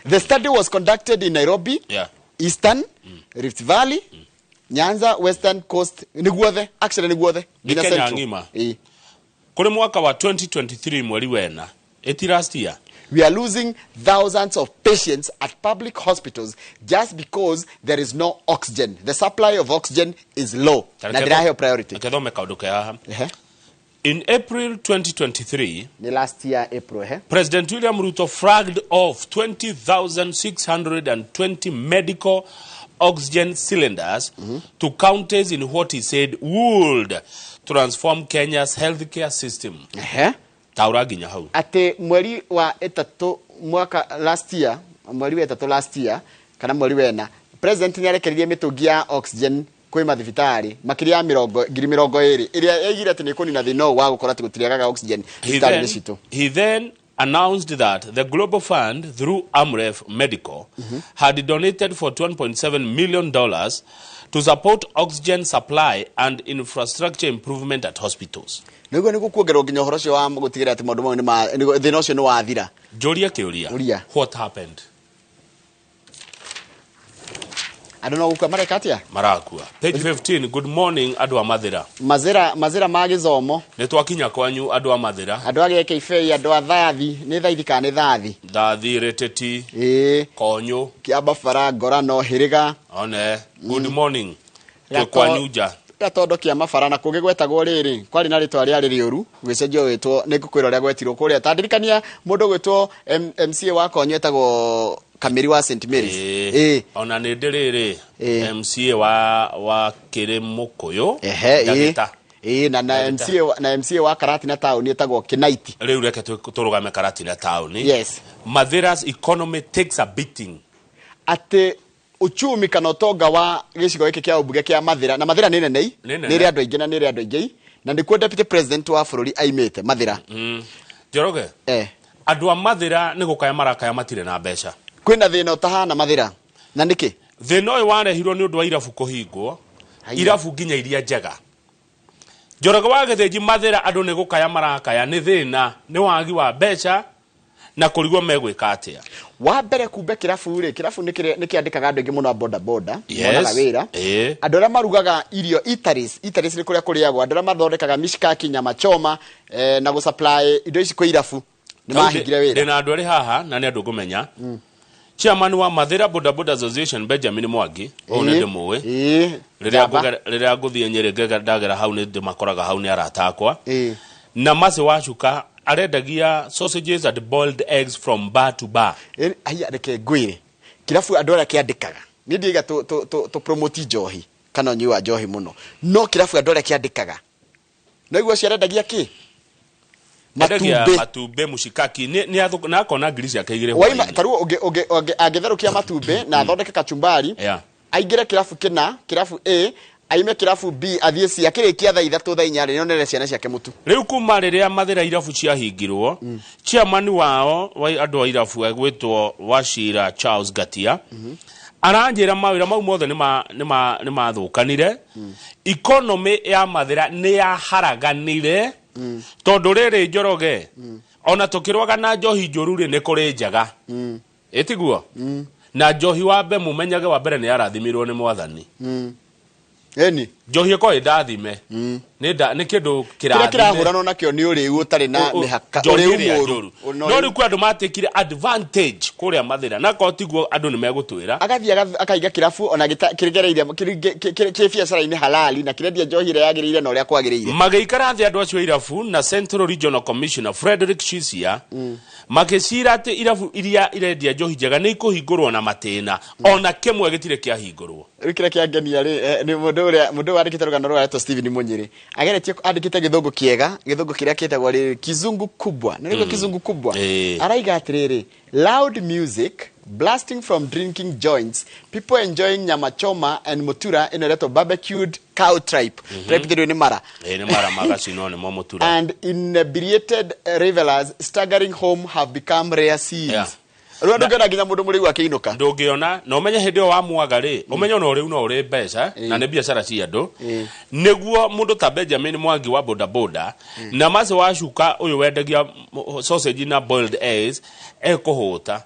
the study was conducted in Nairobi, Eastern, Rift Valley, Nyanza, Western Coast, niguothe, actually niguothe, Gina Central. Kule mwaka wa 2023 mweri wena, eti last year. We are losing thousands of patients at public hospitals just because there is no oxygen. The supply of oxygen is low. Na dirahe priority. Kedome kauduka ya. In April 2023, the last year April, President William Ruto flagged off 20,620 medical oxygen cylinders to counties in what he said would transform Kenya's healthcare system. Taura ginya hau. Ate mweri wa etatu mwaka last year, mweri wa etatu last year, kana mweri wena, President niarekererie mitungi ya oxygen kwe mathibitari makiria mirongo iri iria yegire ati ni kunina thino wa gukora ati gutiriagaga oxygen thibitari ni citu. He then announced that the Global Fund through Amref Medical had donated for $1.7 million to support oxygen supply and infrastructure improvement at hospitals. Nego ni kuongerwo nginya horo cio wa gutigira ati maundu mau ni thino cio ni wathira. Joria kiuria. What happened? I don't know uka marekatia marakua page 15. Good morning adu amathira mazira magizomo ne twakinya kwanyu adu amathira adu ageke ifei adu athathi ni thaithika ni thathi reteti konyo kiaba fara ngora no hiriga one good morning kwanyu ja gatondo kia mafara na kungi gwetagwo riri kwari na ritwa ria rioru gwicenjio witwo ni ngukwira ria gwetirwo kuria tandirikania mundu gwitwo MCA wa konyo etagwo Kamiri wa St Mary's ona ni ndiriri MCA wa Kirimukuyu na MCA wa Karatina town etagwo Kinaiti riu reke turugame Karatina town. Yes, Mathira's economy takes a beating. Ate uchumi kana utonga wa gicigo giki kia ubunge kia Mathira na Mathira ni nene ni ri andu aingi na ni ri andu aingi na ndikuo deputy president wa bururi aimite Mathira. Njoroge andu a Mathira ni gukaya marakaya matire na mbeca kwina thina utahana Mathira na niki thina uyu warehirwo ni undu wa irabu kuhingwo irabu nginya iria njega. Njoroge wa Githinji Mathira andu ni gukaya marakaya ni thina ni wagi wa mbeca na kurigwo megwika atia. Wa mbere kumbe kirafu nikiandikaga andu ingi muno boda boda Yes. wira andu aria marugaga irio itaris ni kuria kuriagwo andu aria mathondekaga mishikaki nyama choma na go supply indo ici kwa irafu ni mahingire wira ndina andu ari haha na ni andu ngumenya chairman wa Mathira Boda Boda Association Benjamin Mwangi one ndimuwe riria nguthie Nyeri ndagera hau ni ndimakoraga hau ni aratakwa na mase wacuka arendagia sausages and boiled eggs from bar to bar. Aya reke ngwire kirafu andu aria kiandikaga ni ndiga to promote njohi kana nyua njohi muno no kirafu andu aria kiandikaga no igwa ciarendagia ki matumbe mushikaki ni na akona ngirisi akaigire waima taruo agetherukia matumbe na athondeke kachumbari aingire kirafu kina kirafu A aime kirafu B athie cia kirikia thaa 3 thaa 4 nionere ciana ciake mutu riu kuma riria Mathira irafu ciahingirwo chairman wao wa andu a irafu agwitwo Wachira Charles Gatia aranjira mawira mau mothe ni mathukanire economy ya Mathira ni yaharaganire tondu riri Njoroge ona tukirwaga na njohi njuru ri ni kuri njaga itiguo na njohi wa mbe mumenyage wa mbere ni arathimirwo ni Mwathani eni njohi ko indathime ni kindu kirahurano nakio ni uri utari na mihaka uri umuru no ri kwa andu matikire advantage kuria Mathira na ko tiguo andu ni megutwira agathia akaiga kirafu ona kirigereire kibiacara-ini halali na kirendia njohi ire yagirire na uria kwagirire magaikara thia andu acio irafu na Central Regional Commissioner Frederick Chisia makicira ati irafu iria irendia njohi njega ni ikuhingurwo na matina ona kimwe gitire kiahingurwo rikira kiangenia ri ni mundu wandikite rugano rwa to Steven Munyiri ageretie andikite githungu kiega githungu kiria kitagwo ri kizungu kubwa na niko kizungu kubwa araiga atiriri loud music blasting from drinking joints people enjoying nyama choma and mutura in a little barbecued cow tripe tripe ni mara magacino ni mutura and inebriated revelers staggering home have become rare scenes Rwa ndugena nginya mundu muri gwake inuka ndungiona no menye hindi o wamuaga ri umenye no riu no uri mbeca na ne biacara ci andu niguo mundu ta Benjamin Mwangi wa Boda Boda na mase wacuka uyu wendagia sausage na boiled eggs ekuhuta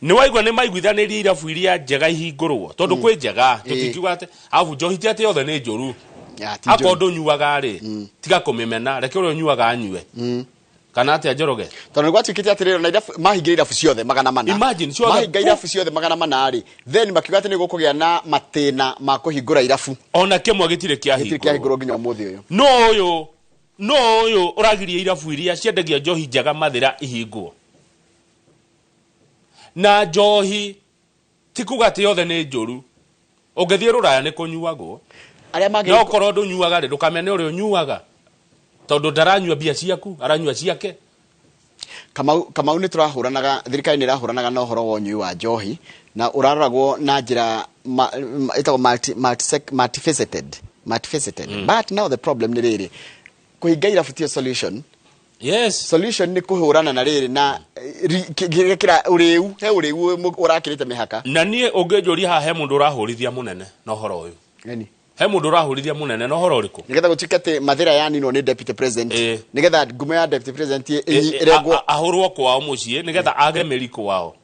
ni waigwa ni maiguithanirie irafu iria njega ihingurwo tondu kwi njega tutikiuga ati afu njohi ati yothe ni njuru akondo nyuaga ri tiga kumimena reke uri nyuaga anyue kana ati Njoroge tondu gwatuikite atiriro na irafu mahingire irafu ciothe magana mana imagine ciothe mahingire irafu ciothe magana mana ri then makiuga ati ni gukugia na matina ma kuhingura irafu ona kimwe gitire kiahingurwo nginya umuthi uyu no uyu uragiria irafu iria ciendagia njohi njega Mathira ihingwo na njohi tikuga ati yothe ni njuru ungithie ruraya ni kunyuagwo aria magi no korwo ndunyuaga ri ndukamene uri unyuaga tondu ndaranyua bia ciaku aranyua ciake Kamau ni turahuranaga thirikari ni rahuranaga na uhoro wa nyui wa njohi na uraragwo na njira itago multifaceted but now the problem ni riri kuhinga irafu tio solution solution ni kuhurana na riri na kira uriu he uriu urakirite mihaka na nie ungejoria ha he mundu urahurithia munene na uhoro uyu he mundu urahurithia munene no horo riku nigetha gutikate Mathira yani no ni deputy president nigetha ngume ya deputy president iregwo ahurwo kwao mucie nigetha age meriko wao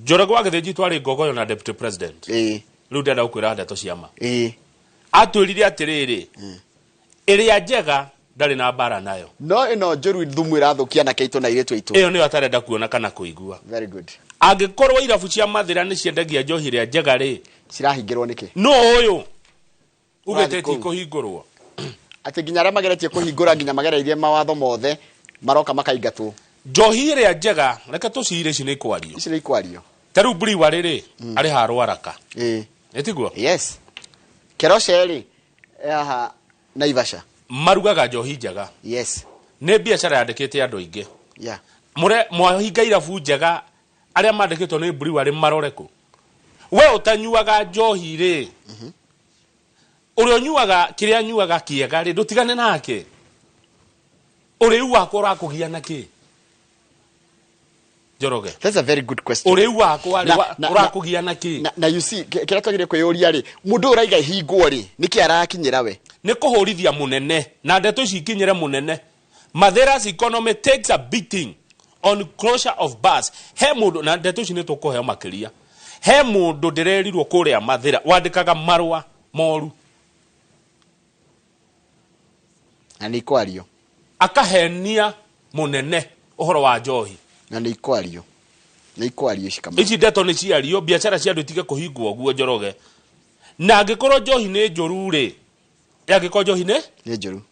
Njoroge wagithinji twari ngogoyo na deputy president riu ndenda gukwira ndeto ciama atwirire atiriri iria njega ndari na bara nayo no ino njuru thumu irathukia na keitu na iretu itu iyo ni atarenda kuona kana kuigua very good angikorwo irafu cia Mathira ni ciendagia njohi ria njega ri cirahingirwo niki no uyu ugeteti kuhingurwo ati nginya aria mageretie kuhingura nginya magereirie mawatho mothe maroka makaingatwo njohi ria njega reke tucire ici ni kwario taru buri wariri ari harwaraka etiguo yes keroceri aha Naivasha marugaga njohi njega yes ne biacara yandikite andu ingi mure mwahinga irafu njega aria mandikitwo ni buri wari maroreku we utanyuaga njohi ri uri unyuaga kiria nyuaga kiega ri ndutigane nake uri wako rakugia naki Njoroge that's a very good question uri wako urakugia naki na you see kira twagire kwiyuria ri mundu uraiga hingwo ri niki arakinyira we ni kuhurithia munene na ndeto ici ikinyire munene Mathira's economy takes a beating on closure of bars he mundu na ndeto ici nitukuheo makiria he mundu ndirerirwo kuria Mathira wandikaga marwa moru na ni kwario akahenia munene uhoro wa njohi na ni kwario shikama ici ndeto ni ciario biashara cia ndutige kuhingwo guo Njoroge na angikorwo njohi ni njuru ri angikorwo njohi ni njuru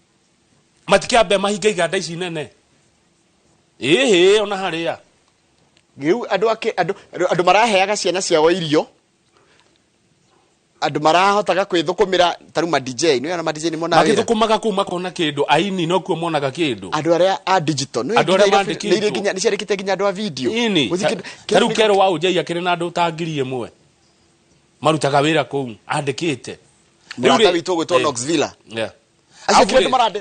matikiambe mahinga iganda ici nene ehe ona haria giu andu maraheaga ciana ciao irio andu marahotaga kwithukumira taruma DJ no yana DJ ni mona wira magithukumaga kuma kona kindu aini no kuo monaga kindu andu aria a digital no ni ginya ni ciarikite ginya andu a video taru kero wa ujai akire na andu tangiri imwe marutaga wira kuu andikite murata witu gwitwo Knoxville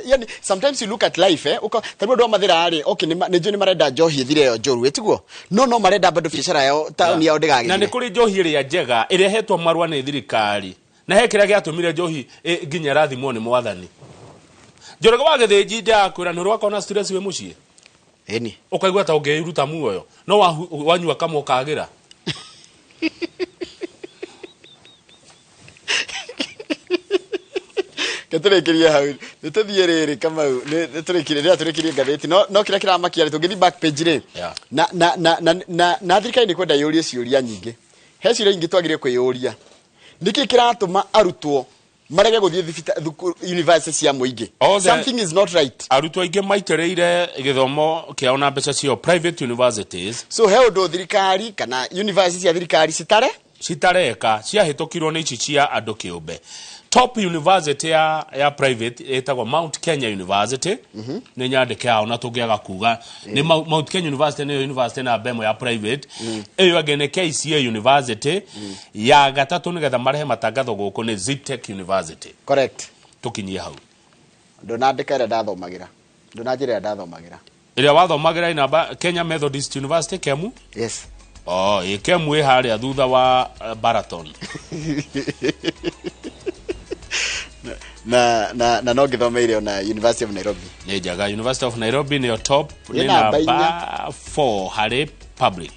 yani sometimes you look at life tabu ndo Mathira ari okay ni marenda njohi ithire yo njoru etiguo no marenda bado biashara yao tauni yao ndigagi na ni kuri njohi iri njega iri hetwa marwa ni thirikari na he kira giatumire njohi ginya rathimo ni mwathani Njoroge wagithiji ndakwira ni rwakona stress we mucie eni ukaigwa ta ungeiruta muoyo no wanyua kama ukagira Turekirie hau nituthie riri kama turekirie ngatheti no kira kiramakia tungithi back page ri na thirikari ni kwenda yuria ciuria nyingi he ciuria ingi twagire kwiyuria niki kiratuma arutwo marege guthie university cia muingi something is not right arutwo ingi maitereire githomo kiao na mbeca cio private universities so he undu thirikari kana university cia thirikari citareka ciahitukirwo ni ici cia andu kiumbe top university ya private etagwo Mount Kenya University ni nyandike yao na tungiaga kuga ni Mount Kenya University ni university na bemo ya private eyo agene KCA University ya gatatu nigetha marehe matangatho guku ni Zitech University correct tukinyie hau ndonandika ira ndathomagira ndonanjira ndathomagira iria wathomagira ina Kenya Methodist University Kemu yes Kemu haria thutha wa Baraton na no githomeire ona University of Nairobi ni jaga University of Nairobi ni top ni namba 4 hari public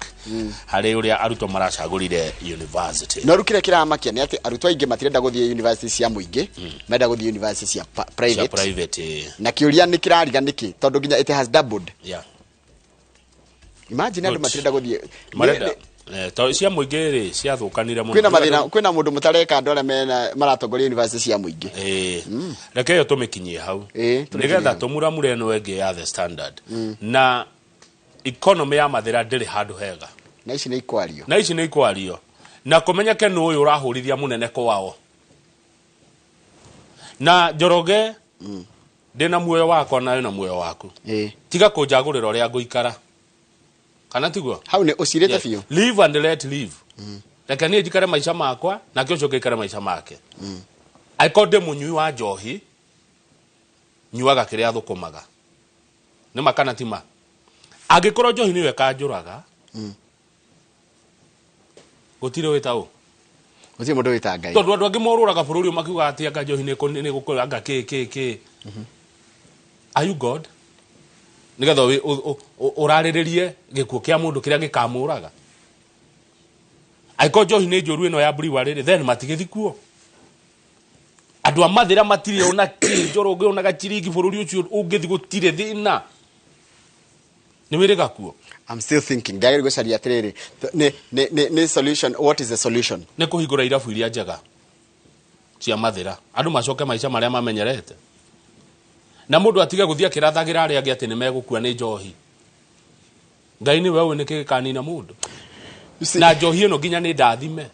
hari uria arutwo maracagurire university no rukire kiramakia ni ati arutwo aingi matirenda guthie university cia muingi menda guthie university cia private na kiuria ni kirariga niki tondu ginya it has doubled imagine andu matirenda guthie to cia muingi ri cia thukanire muno kwina mathina kwina mundu mutareka andore mena maratongoria university cia muingi reke yo tumikinyie hau nigetha tumuramure no enge ya the standard na economy ya Mathira ndiri handu hega na ici ni ikwario na kumenya kenu uyu urahurithia munene kwao na Njoroge ndina muoyo wako nayo na muoyo waku tiga kunjagurira uria nguikara kana tiguo hau ni usirite biu live and let live reke ni njikare maisha makwa na kio coke ikare maisha make aikode munyui wa njohi nyuaga kiria thukumaga ni makana tima agikorwo njohi niwe kanjuraga gutire witao uthi mundu wita ngai tondu andu angi moruraga bururi makiuga ati anga njohi ni gukora anga ke are you God nigetha urariririe gikuo kia mundu kiria gikamuraga aiko njohi ni njuru ino ya briwa riri then matigithikuo andu a Mathira matire ona Njoroge ona gachiringi bururi ucio ungithi gutire thina ni wirega kuo I'm still thinking ndagire gucaria atiriri ni solution what is the solution ni kuhingura irabu iria njega cia Mathira andu macoke maisha maria mamenyerete na mundu atiga guthia kirathagira ari agi ati ni megukua ni njohi ngai ni wewe niki kanina mundu na njohi ino ginya ni ndathime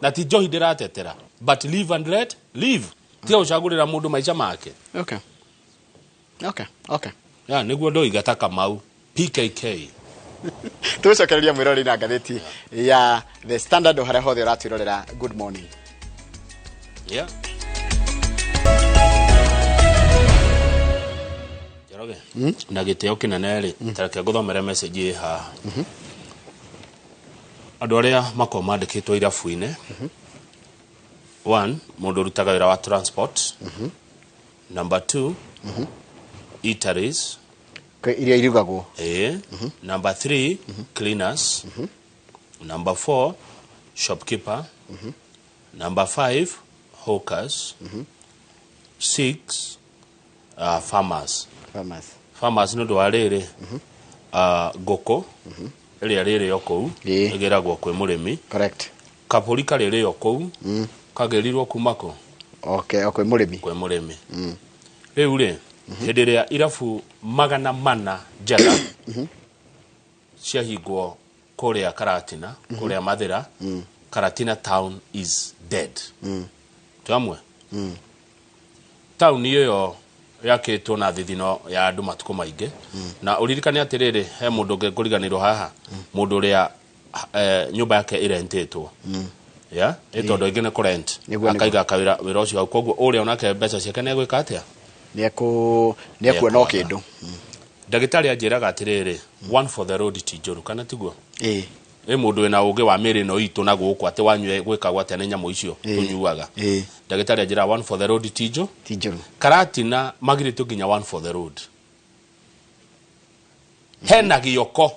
na ti njohi ndiratetera but live and let live tia ucagurira mundu maisha make okay ya niguo ndo igata Kamau PKK tucokereria mwirori na ngatheti ya the standard haria hothe uratwirorera good morning Njoroge na giteo kinene ri tareke guthomera message ha andu aria mako mandikitwo irabu-ine 1 mundu rutaga wira wa transport number 2 eateries iria irugagwo. Number 3 cleaners. Number 4 shopkeeper. Number 5 hawkers. 6 farmers. Farmers no dwarere goko ria riri yokou igeragwo kwe murimi. Correct. Kapuri kariri yokou kagerirwo kumako. Okay, kwe murimi. Kwe murimi. Riu ri hindi ria irabu magana mana njega ciahingwo kuria Karatina, kuria Mathira. Karatina town is dead. Tuamwe. Town iyo yakitwo na thithino ya andu matuko maingi na uririkane atiriri he mundu ngekuriganirwo haha mundu ria nyumba yake irentitwo ya itondo ingine ku rent akaiga kawira wira ucio koguo uria onake mbeca ciake ne gwika atia nekuona okindu ndagitari anjiraga atiriri one for the road tijoru kana tiguo mundu ena uge wa miri no itu na guku ati wanywe gwika gwate ne nyamo icio tunyuaga ndagitari anjira one for the road tijoru Karatina magirito ginya one for the road hena giyoko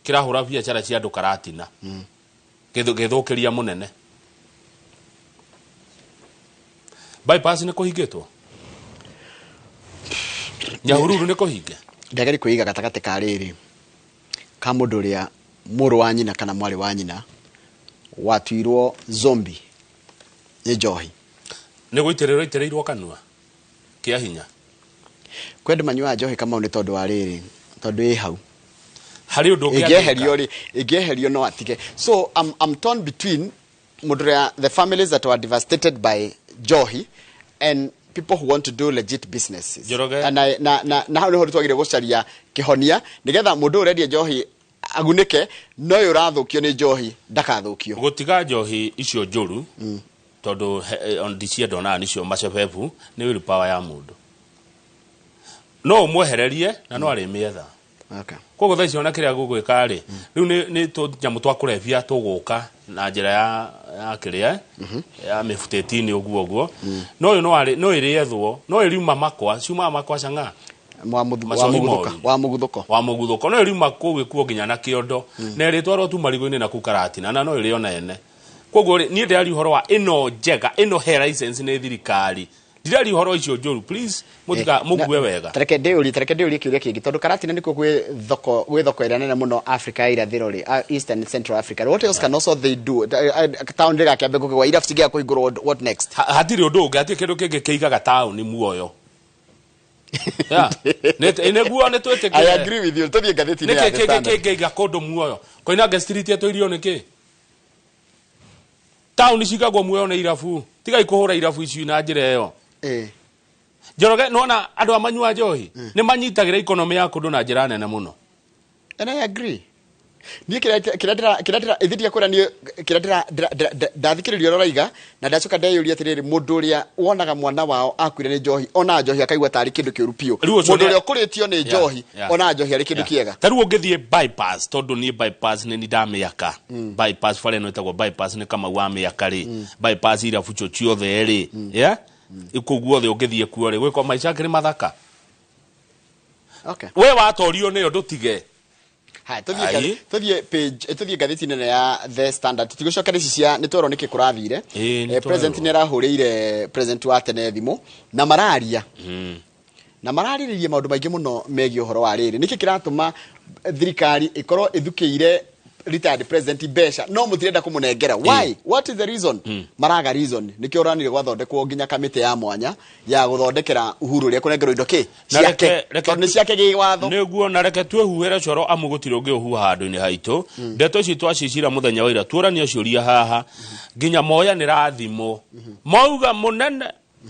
kirahura biacara cia andu Karatina githukiria munene bypass ne kuhingitwo Nyahururu ne kuhinge ndagari kuiga gatagate ka riri ka mundu ria muru wa nyina kana mwari wa nyina watuirwo zombie ni njohi ne guitererwo kanua kia hinya kwendu manyua njohi kama une tondu wa riri tondu i hau hari undu igeherio no atige. So I'm torn between mudria the families that were devastated by njohi and people who want to do legit businesses. And na hau niho twagire gucaria kihonia nigetha mundu uredia njohi agunike no urathukio ni njohi ndakathukio gutiga njohi icio njuru tondu on dicia dona nicio macepepu ni will power ya mundu no mwehererie na no ari mietha. Okay. Koguo tha icio na kiria gugwika ri riu ni nyamu twakurevia tuguka na njira ya kiria ya mifutetini uguo no no iriethwo no iriuma makwa ciuma makwa canga wa muguthuko no iriuma kuo ginya na kiondo na iritwarwo tu marigo-ini na ku Karatina na no iriona ene. Koguo ni ndari uhoro wa ino njega ino hair license ni thirikari ndari uhoro icio njuru please mutika mugue wega tareke deuri kiuria kingi tondu Karatina niko gwe thoko ira nene muno Africa ira thirori Eastern and Central Africa. What else can also they do? Town ndega kiambe kugwa ira fitigia kuigurwo what next? Hatiri undu ungi ati kindu kingi kiigaga town ni muoyo. Yeah. Neguo ne tweteke. I agree with you. Tothie gatheti ni ya kiiga kondo muoyo. Koina street yetu irio niki? Town cigagwo muoyo na irabu. Tiga ikuhura irabu icio na njira iyo. Njoroge nona andu amanyua njohi ni manyitagira economy ya kundu na njira nene muno. And I agree. Ni kiradira ithiria kura ni kiradira ndathikiririo roraiga na ndacoka ndeyuria atiriri mundu uria wonaga mwana wao akwire ni njohi ona njohi akaigwa tari kindu kiurupio mundu uria ukuritio ni njohi ona njohi ari kindu kiega taru ungithie bypass tondu ni bypass ni ndamiaka bypass fare no itagwo bypass ni kama wa miaka ri bypass ira fucho ciothe ri yeah ikuguo the ungithie kuo ri gwiko maica kiri mathaka. Okay, we watorio ni ndutige hai tuthie gatheti nene ya The Standard tigucoka rici cia nitoro niki kurathire president ni arahurire president wa tene thimu na mararia na marariririe maundu maingi muno megie uhoro wa riri niki kiratuma thirikari ikorwo ithukiire retired president besha no mutirenda kumunengera why what is the reason maraga reason niki uranire gwathondekwo nginya kamite ya mwanya ya guthondekera Uhuru ria kunengerwo indo ki ciake giwatho niguo na reke twehuhere coro amugutire ungi uhu handu-ini haitu ndeto ici twacicira muthenya wa ira tuorania ciuria haha nginya moya ni rathimo mauga munene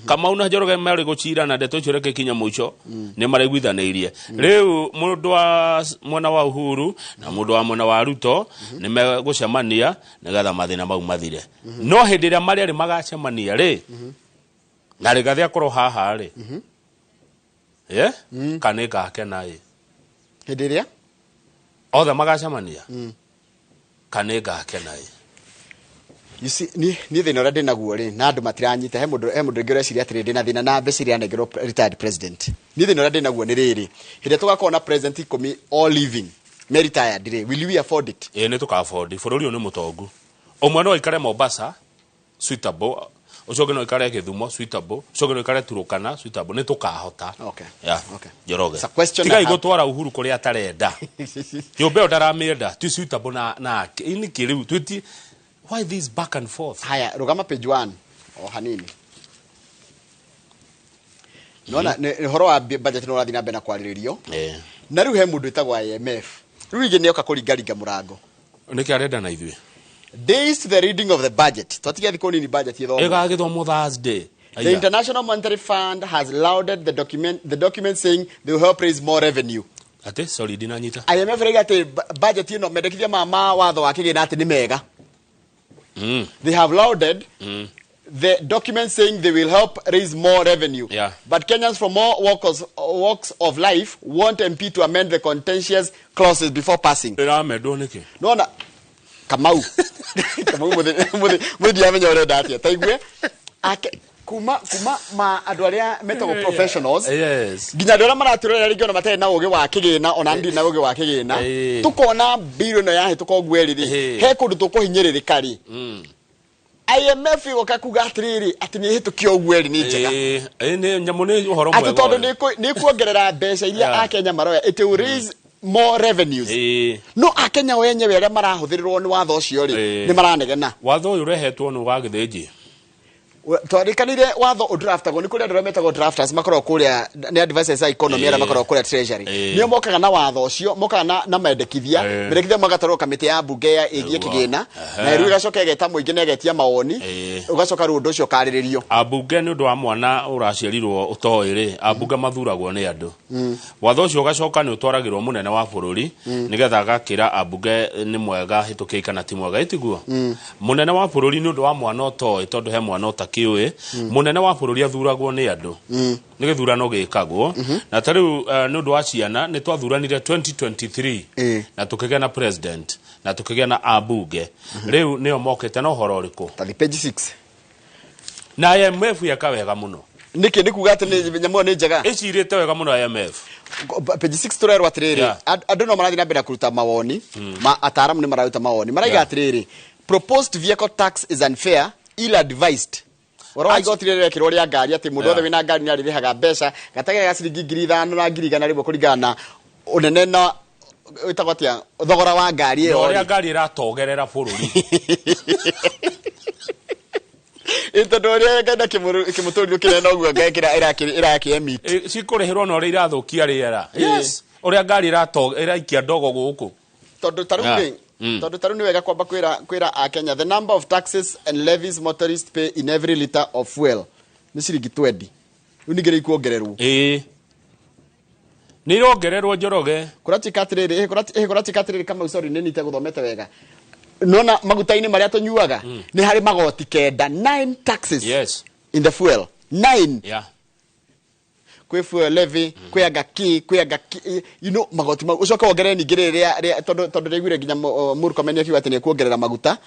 kama una Njoroge mari gucira na ndeto icio reke kinya muico ni maraiguithanirie riu mundu wa mwana wa Uhuru na mundu wa mwana wa Ruto ni megucemania nigetha mathina mau mathire no hindi ria mari ari magacemania ri na rigathia koro haha ri kaneka kenai hindi ria othe magacemania kaneka kenai You see, ni thina ria naguo ri na andu matiranyita he mundu ngire ciria atiri ndina thina na mbeca iria negero retired president. Ni thina ria naguo ni riri. Hinde tugakorwo na president ikomi all living. Me retired ri. Will we afford it? Ni tuka afford. Bururi ni mutongu. Omwe no ikare Mombasa suitable. Ucoge no ikare Githumo suitable. Ucoge no ikare Turukana suitable. Ni tukahota. Okay. Yeah. Okay. Joroge. It's a question. Tiga igotwara Uhuru kuri atarenda. Nyombe odaramenda tu suitable na ini kiriu twiti. Why this back and forth? Haya, rugama page 1 o hanini. Nona ni horo wa budget no rathi na mbena kwariririo. Na riu he mundu itagwa IMF. Riu ige neoka kuringaringa murango. Niki arenda na ithui. Days to the reading of the budget. Twatiga thiko ni budget yitho. Ega githomo Thursday. The International Monetary Fund has lauded the document saying they will help raise more revenue. Ate sorry dinanyita. IMF rega ate budget ino medekithia mama watho wa kigina ate ni mega. They have lauded the document saying they will help raise more revenue. Yeah. But Kenyans from all walks of life want MP to amend the contentious clauses before passing. No, na Kamau. Kamau mudi yamenye ore dati. Taigwe. Kuma ma aduaria metogo professionals. Yes. Ginya dora maraturera rigio na matene na uge wa kigina ona ndi na uge wa kigina. Tukona billion ya he tukogweriri. He kundu tukuhinyiririkari. IMF igoka kuga atiriri ati ni hitukio ugweri ni njega. Ni nyamune uhoro mwega. Ati tondu ni kuongerera mbeca iria akenya maroya it will raise more revenues. No akenya wenyewe aria marahuthirirwo ni watho ucio ri ni maranegena. Watho uyu rehetwo ni wa githiji. Twarikanire watho udraftagwo ni kuria ndirametagwo drafters makorwo kuria ni advisors a economy ara makorwo kuria treasury nio mokaga na watho ucio mokaga na mendekithia magatarwo kamiti ya bunge ya igie kigina na riu gacoka egeta muingi na egetia mawoni ugacoka ru undu ucio kariririo abunge ni undu wa mwana uraciarirwo utoiri abunge mathuragwo ni andu watho ucio ugacoka ni utwaragirwo munene wa bururi nigetha agakira abunge ni mwega hituki kana ti mwega itiguo munene wa bururi ni undu wa mwana utoi tondu he mwana kiwe munene wa bururi athuragwo ni andu ni githurano gikagwo na tariu ni undu wa ciana ni twathuranire 2023 na tukigea na president na tukigea na abunge riu nio mokete na uhoro uriku tathi page 6 na IMF yakawega muno niki nikuga ati ni nyamo ni njega icirite wega muno IMF page 6 turerwa atiriri andu no marathi na mbere kuruta mawoni ma ataramu ni mararuta mawoni maraiga atiriri proposed vehicle tax is unfair ill advised. Oro igotire rekiro ria ngari ati mundu othe wina ngari ni arihaga mbeca gatagera ga ciringi 5,000 na 1,000 ribo kuringana unene na witagotia thogora wa ngari iyo ria ngari iratogerera bururi ito doria ganda kimuturio kinene ogwo ngekira iraki emit cikurihirwo no ria irathukia riera yes uria ngari iraikia ndogo guku tondu taruge tondu taru ni wega kwamba kwira a Kenya the number of taxes and levies motorists pay in every liter of fuel ni ciringi 20 unigere ikuongererwo ni rongererwo Njoroge kurati kama sorry nini te guthomete wega nona magutaini maria tunyuaga ni hari magoti kenda 9 taxes yes in the fuel 9 yeah kwe fuel levy kwe agaki you know magoti ucoka wongere ningire ria tondu regwire ginya Murkomen akiwa ati ni kuongerera maguta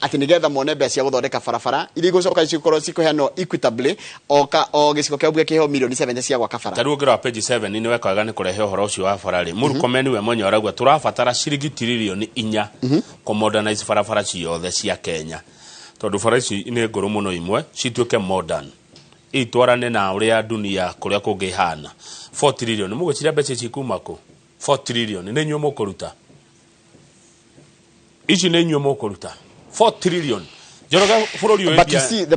ati nigetha mone mbeca cia guthondeka barabara iri gucoka icikorwo cikuheano equitably o giciko kia buge kiho milioni 7 cia gwaka bara taru ngira page 7 ni wekaga ni kurehe uhoro ucio wa barari Murkomen we mwenye aragwa turabatara ciringi trilioni 4 ku modernize barabara ciothe cia Kenya tondu bara ici ni nguru muno imwe cituke modern itwarane na uria dunia kuria kungihana 4 trillion mugwiciria mbeca cikuma ku 4 trillion ni nyuo mukuruta ici ni nyuo mukuruta 4 trillion Njoroge bururi uyu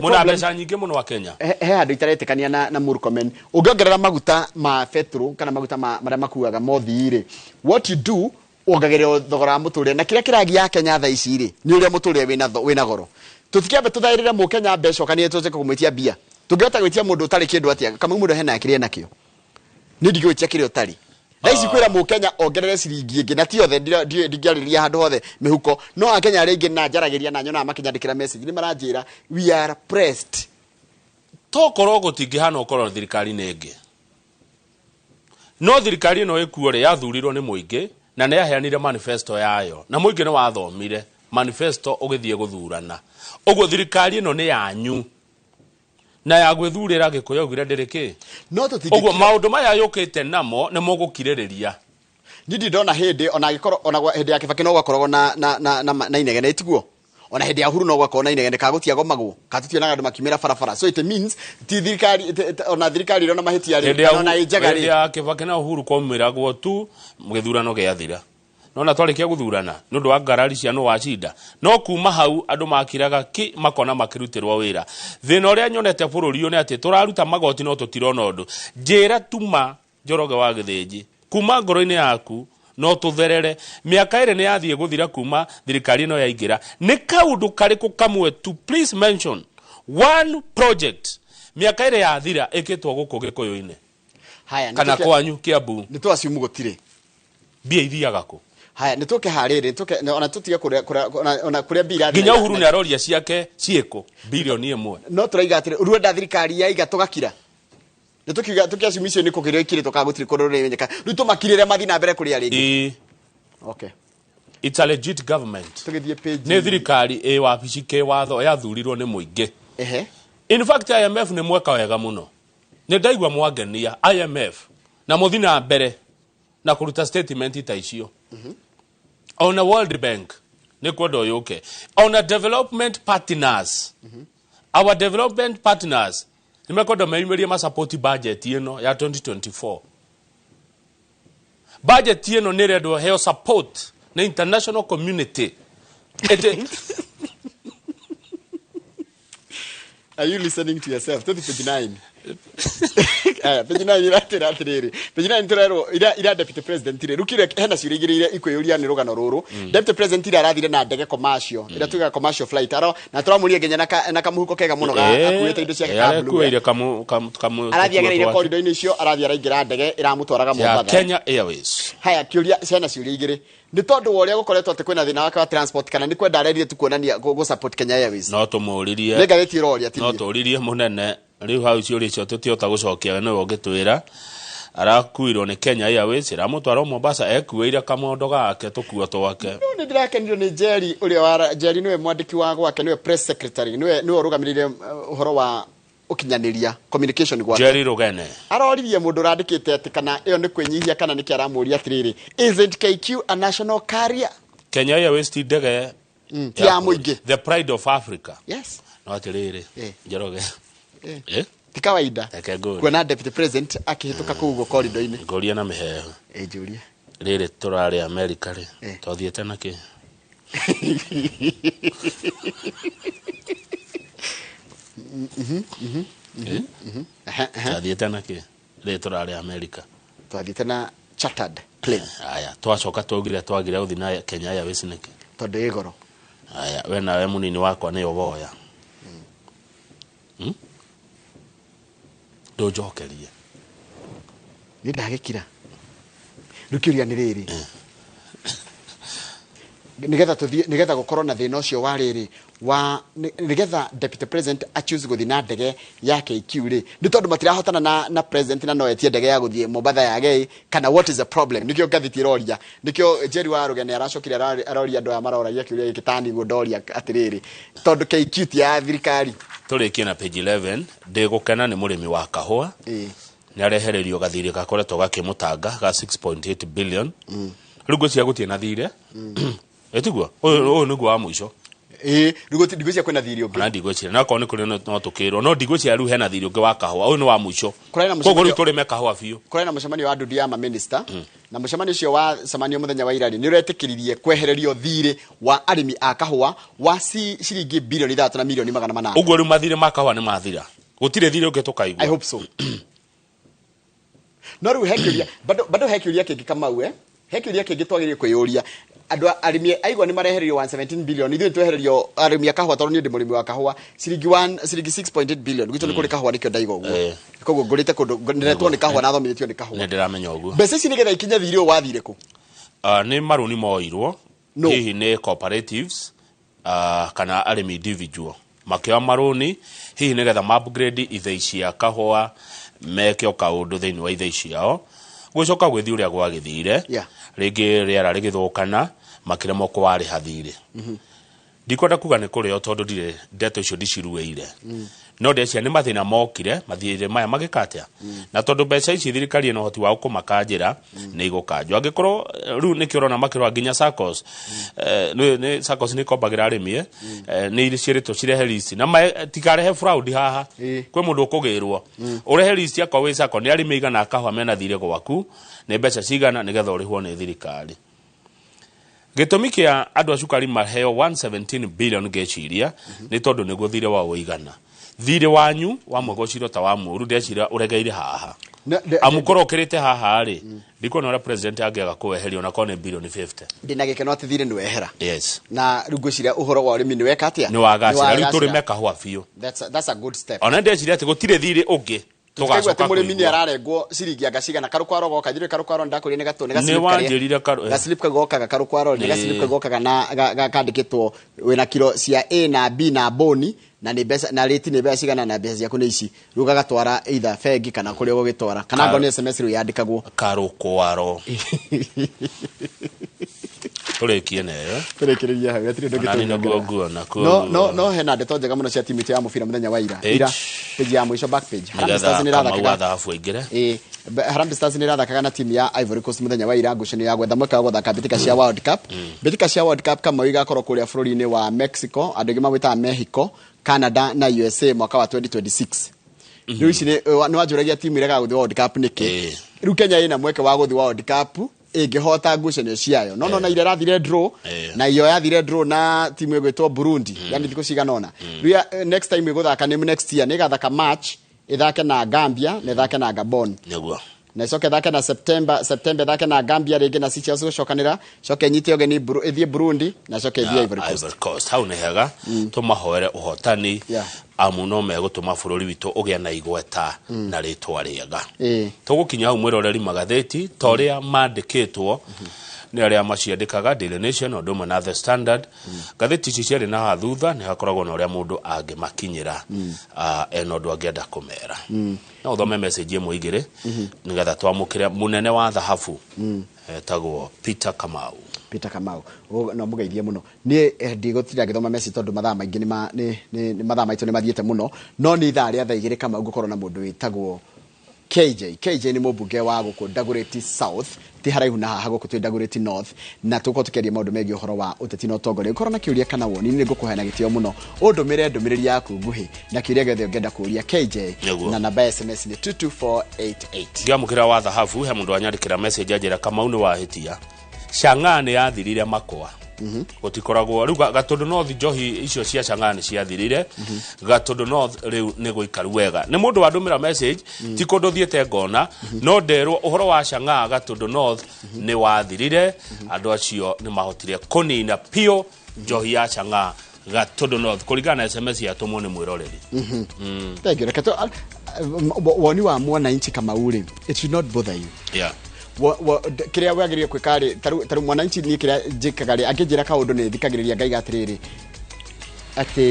muna mbeca nyingi muno wa Kenya he andu itaretekania na Murkomen ungiongerera maguta ma petrol kana maguta maria makuaga mothiri what you do ongagere thogora muturire na kira kiragia Kenya tha ici ri ni uria muturire wina goro tutikiambe tuthairire mu Kenya mbeca kana tuce kumwitia bia tungeta gwitia mundu utari kindu atia kama mundu hena akiri nakio ni ndigwitia kiri utari Daisi kwira mu Kenya ongerere ciringi ingi na ti othe ndigariria handu hothe mihuko no a Kenya ringi na njaragiria na nyona makinyandikira message ni maranjira we are pressed tokoro gutingihana ukoro thirikari nenge no thirikari no ikuore yathurirwo ni muingi na ne yaheanire manifesto yayo na muingi ni wathomire manifesto ugithie guthurana uguo thirikari ino ni yanyu na ya gwithurira gikuyu gwira ndiriki no tutingi uguo maundu maya yukite namo ne mugukiririria Nindi ndona hindi ona gikoro ona hindi ya Kibaki no gwakorwo na inegene tiguo ona hindi ya Uhuru no gwakorwo na inegene kagutiago maguo katutionaga andu makimira farafara so it means ti thirikari ona thirikari ro na mahiti yari ona ijagari hindi ya Kibaki na Uhuru komiragwo tu mugithurano giathira nona twarikia guthurana nundu wa ngarari cia no wacinda no kuma hau andu makiraga ki makona makirutirwa wira thina uria nyonete bururi une ati turaruta magoti no tutirona undu njira tuma Njoroge wa Githinji kuma ngoro-ini yaku no tutherere miaka ire ni yathie guthira kuma thirikari no yaingira ni kaundu kariku kamwe to please mention one project miaka ire yathira ikitwo guku Gikuyu-ini haya kana kwanyu Kiambu ni twasiumu gutire bia ithiaga ku haya nituke hariri nituke ona tutige ona kuria bira ginya Uhuru ni aroria ciake cieko bilioni 1 no turaiga atire urwenda thirikari yaiga tugakira nitukiga tukiasimisio niko kirio ikire tukagutire korore menyeka ruto makirire mathina mbere kuri ari okay it's a legit government tugithie page ni thirikari wabici ke watho yathurirwo ni muingi in fact IMF ni mweka wega muno ni ndaigwa mwangenia IMF na muthina mbere na kuruta statement ta icio on a World Bank ni kwodo yuke on a development partners our development partners nimekodo meimeria ma support budget ino ya 2024 budget ino ni redo heo support na international community Are you listening to yourself? 29. Page 9 iratiriri. Page 9 turero ira deputy president ire rukire hena ciurigirire ikwiyuria ni rugano ruru. Deputy president ire arathire na ndege commercial. Ira tuga commercial flight aro na turamurie ngenya na kamuhuko kega muno akuite indo ciake ka blue. Akuire kamu arathiagereire corridor-ini icio arathia raingira ndege iramutwaraga Mombasa. Kenya Airways. Haya kiuria ciana ciurigire ni tondu woria gukoretwo ati kwina thina waka wa transport kana ni kwenda arerire tu kuonania go support Kenya Airways no tumuririe ni gatheti iroria ti no turirie munene riu hau ciuria cio tutiota gucokia no ugitwira arakuirwo ni Kenya Airways iramutwara Mombasa ekuire kamondo gake tukua twake ni ndirakeniro ni Jerry uria wa Jerry niwe mwandiki wa gwake niwe press secretary niwe rugamirire uhoro wa ukinyaniria communication gwake Jerry Rugene aroririe mundu randikite ati kana iyo ni kwinyihia kana ni kiaramuria atiriri isn't KQ a national carrier Kenya Airways ti ndege ya muingi the pride of Africa yes no atiriri Njoroge ti kawaida kuona deputy president akihituka kuugo corridor-ini ngoria na miheho juria riri turari America ri twathiete naki twathiete naki riri turari America twathiete na chartered plane aya twacoka twogire twagire uthi na Kenya Airways niki tondu igoro aya we nawe munini wakwa ni oboya ndojokerie ni ndagikira rukiuria ni riri nigetha gukorwo na thina ucio wa riri wa nigetha deputy president achoose guthi na ndege ya KQ ri ni tondu matirahotana na president na no etie ndege ya guthie Mombasa yage kana what is the problem nikio gathiti roria nikio Jerry wa Rugene aracokire aroria andu ya maroragia kiuria gikitani gudoria atiriri tondu KQ ti ya thirikari turikie na page 11 ndigukena ni murimi wa kahua ni arehererio gathiri gakoretwo gakimutanga ga 6.8 billion rugo cia gutie na thire etigwa o nugo wa mwisho ndigwe cia kwena thiri ungi na ndigwe cia na kone kuri no tukirwo no ndigwe cia ru hena thiri ungi wa kahua o ni wa mwisho kogo ri turi me kahua biu kuri na mucemanio wa ndudu ya ma minister na mucemanio cio wa cemanio muthenya wa irani ni uretikiririe kwehererio thiri wa arimi a kahua wa ciringi bilioni 3 na milioni 800 uguo ri mathire ma kahua ni mathira gutire thiri ungi tukaigwa I hope so no ru hekiria bado hekiria kingi kama hekiria kingi twagirie kwiyuria andu arimi aigwa ni marehererio 117 billion ithu twehererio arimi akahwa tondu ni ndi murimi wa kahwa ciringi 6.8 billion gitu ni kuri kahwa nikyo ndaigo uguo koguo ngurite kundu ndiretwo ni kahwa na thomithio ni kahwa ni ndiramenya uguo mbeca ici nigetha ikinya thirio wathire ku ni maruni moirwo hihi ni cooperatives kana arimi individual makio maruni hihi nigetha ma upgrade ithei cia kahwa mekio kaundu thiini wa ithei ciao gucoka gwithi uria gwagithire ringi riera rigithukana makiremo ko wari hathire ndikwenda kuga ni kuri o tondu dire ndeto icio ndicirueire no ndecia ni mathina mokire mathire maya magikatia na tondu mbeca ici thirikari no hoti wa kumakanjira ni igukanjwa angikorwo ru ni kirona makirwa nginya SACCOS ni SACCOS ni kombagira arimi ni iri ciritwo cirehe list na tikarehe fraud haha kwe mundu ukugirwo urehe list yakwa wi SACCO ni arimi igana akahwa mena thire gwaku ni mbeca cigana nigetha urihwo ni thirikari gitumi kia andu acukari maheo 117 billion geciria ni tondu niguo thire wa uigana thire wanyu wa mwegociro ta wa muru ndecira uregeire haha amukoro kirite haha ri ndiko na president agiaga kuweheria na kone billion 50 ndina gikeno ati thire niwehera yes na rugocira uhoro wa urimi niweka atia ni wagacira ri turi meka hwa fiu that's a good step ona ndecira ati gutire thire ungi tugacoka murimi ni ararengwo ciringi agaciga na karukwaro goka thire karukwaro ndakuri ni gatone gaslip kagoka karukwaro ni gaslip kagoka na kandikitwo wina kilo cia A na B na boni na ni besa na rate ni besa cigana na besa ciaku ni ici ruga gatwara either fegi kana kuri gugitwara kana ngo ni SMS ru yandikagwo karukwaro turekie nayo turekereria hawe atire ndogito no hena ndeto njega muno cia timu ya mubira muthenya wa ira page ya mwisho back page Harambee Stars ni rathakaga Harambee Stars ni rathakaga na timu ya Ivory Coast muthenya wa ira ngucanio ya gwetha mweka wa guthaka bitika cia World Cup bitika cia World Cup kama igakorwo kuria bururi-ini wa Mexico andu ngima gwita Mexico Canada na USA mwaka wa 2026 riu ici ni wanjuragia timu irega guthi World Cup niki riu Kenya ina mweke wa guthi World Cup ingihota ngucanio ciayo no na ile rathire draw na iyo yathire draw na timu igwitwo Burundi yani thiko ciganona next time iguthaka ni next year nigathaka match ithake na Gambia na ithake na Gabon niguo na coke thake na September thake na Gambia ringi na cicia gucokanira coke nyite ogeni ithie Burundi na coke ithie Ivory Coast hau ni hega tumahoere uhotani amuno megutuma bururi witu ugia na igweta na ritwa riega tugukinya hau mwiroreri magatheti toria mandikitwo ni aria maciandikaga Daily Nation oduma na The Standard gatheti ici ciari na thutha ni hakoragwo na uria mundu angimakinyira enondo angienda kumera na uthome message imwe igire nigetha twamukire munene wa thahabu etagwo Peter Kamau no mugeithie muno ni ndigotira githoma message tondu mathaa maingi ni mathaa maitu ni mathiete muno no ni ithaa ria thaa igiri Kamau gukorwo na mundu witagwo KJ ni mubunge wa guku Dagoretti South ti haraihu na haha guku twi Dagoretti North na tuko tukeria maundu megi uhoro wa uteti no tongore ukorwo na kiuria kana woni ni ngukuheana gitio muno undumire ndumiriri yaku nguhi na kiuria gethe ungenda kuria KJ na namba SMS ni 22488 ngiamukira wa thahabu he mundu anyandikira message ajira Kamau ni wahitia Chang'ani yathirire makwa gutikoragwo riu Gatundu North njohi icio cia Chang'ani ciathirire Gatundu North riu ni guikaru wega ni mundu wandumira message ti kundu thiete ngona no nderwo uhoro wa Chang'a Gatundu North ni wathirire andu acio ni mahotire kunina pio njohi ya Chang'a Gatundu North kuringana SMS ya tumwo ni mwiroreri thank you rekato woni wa mwananchi kama ule it should not bother you kiria wagirie kwikari taru mwananchi ni kiria jikagari akijira kaundu ni thikagiriria ngai gatiriri ati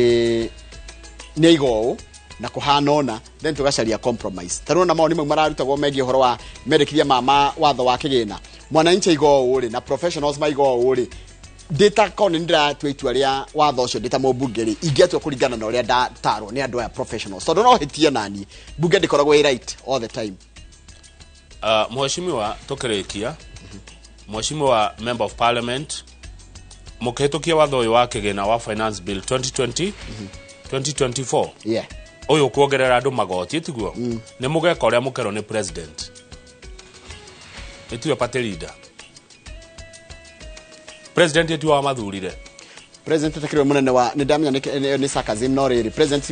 ni igo na kuhanona then tugacaria compromise taru na maoni mararutagwo megi horo wa merikithia mama watho wa kigina mwananchi igo uri na professionals maigo uri data kone ndira twetu aria watho ucio data mobungeri ingetwa kuringana na uria taro ni andu ya professionals so no hitie nani bunge ndikoragwo right all the time mheshimiwa tokerekia mheshimiwa member of parliament mukehitukia watho uyu wa kigina wa finance bill 2020 2024 uyu kuongerera andu magoti tiguo ni mugeka uria mukero ni president etiwe party leader president etiwe wa mathurire president takiriwe munene wa ndamenya ni sarcasm no riri president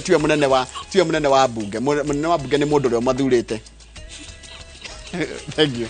tiwe munene wa bunge munene wa bunge ni mundu uri mathurite thank you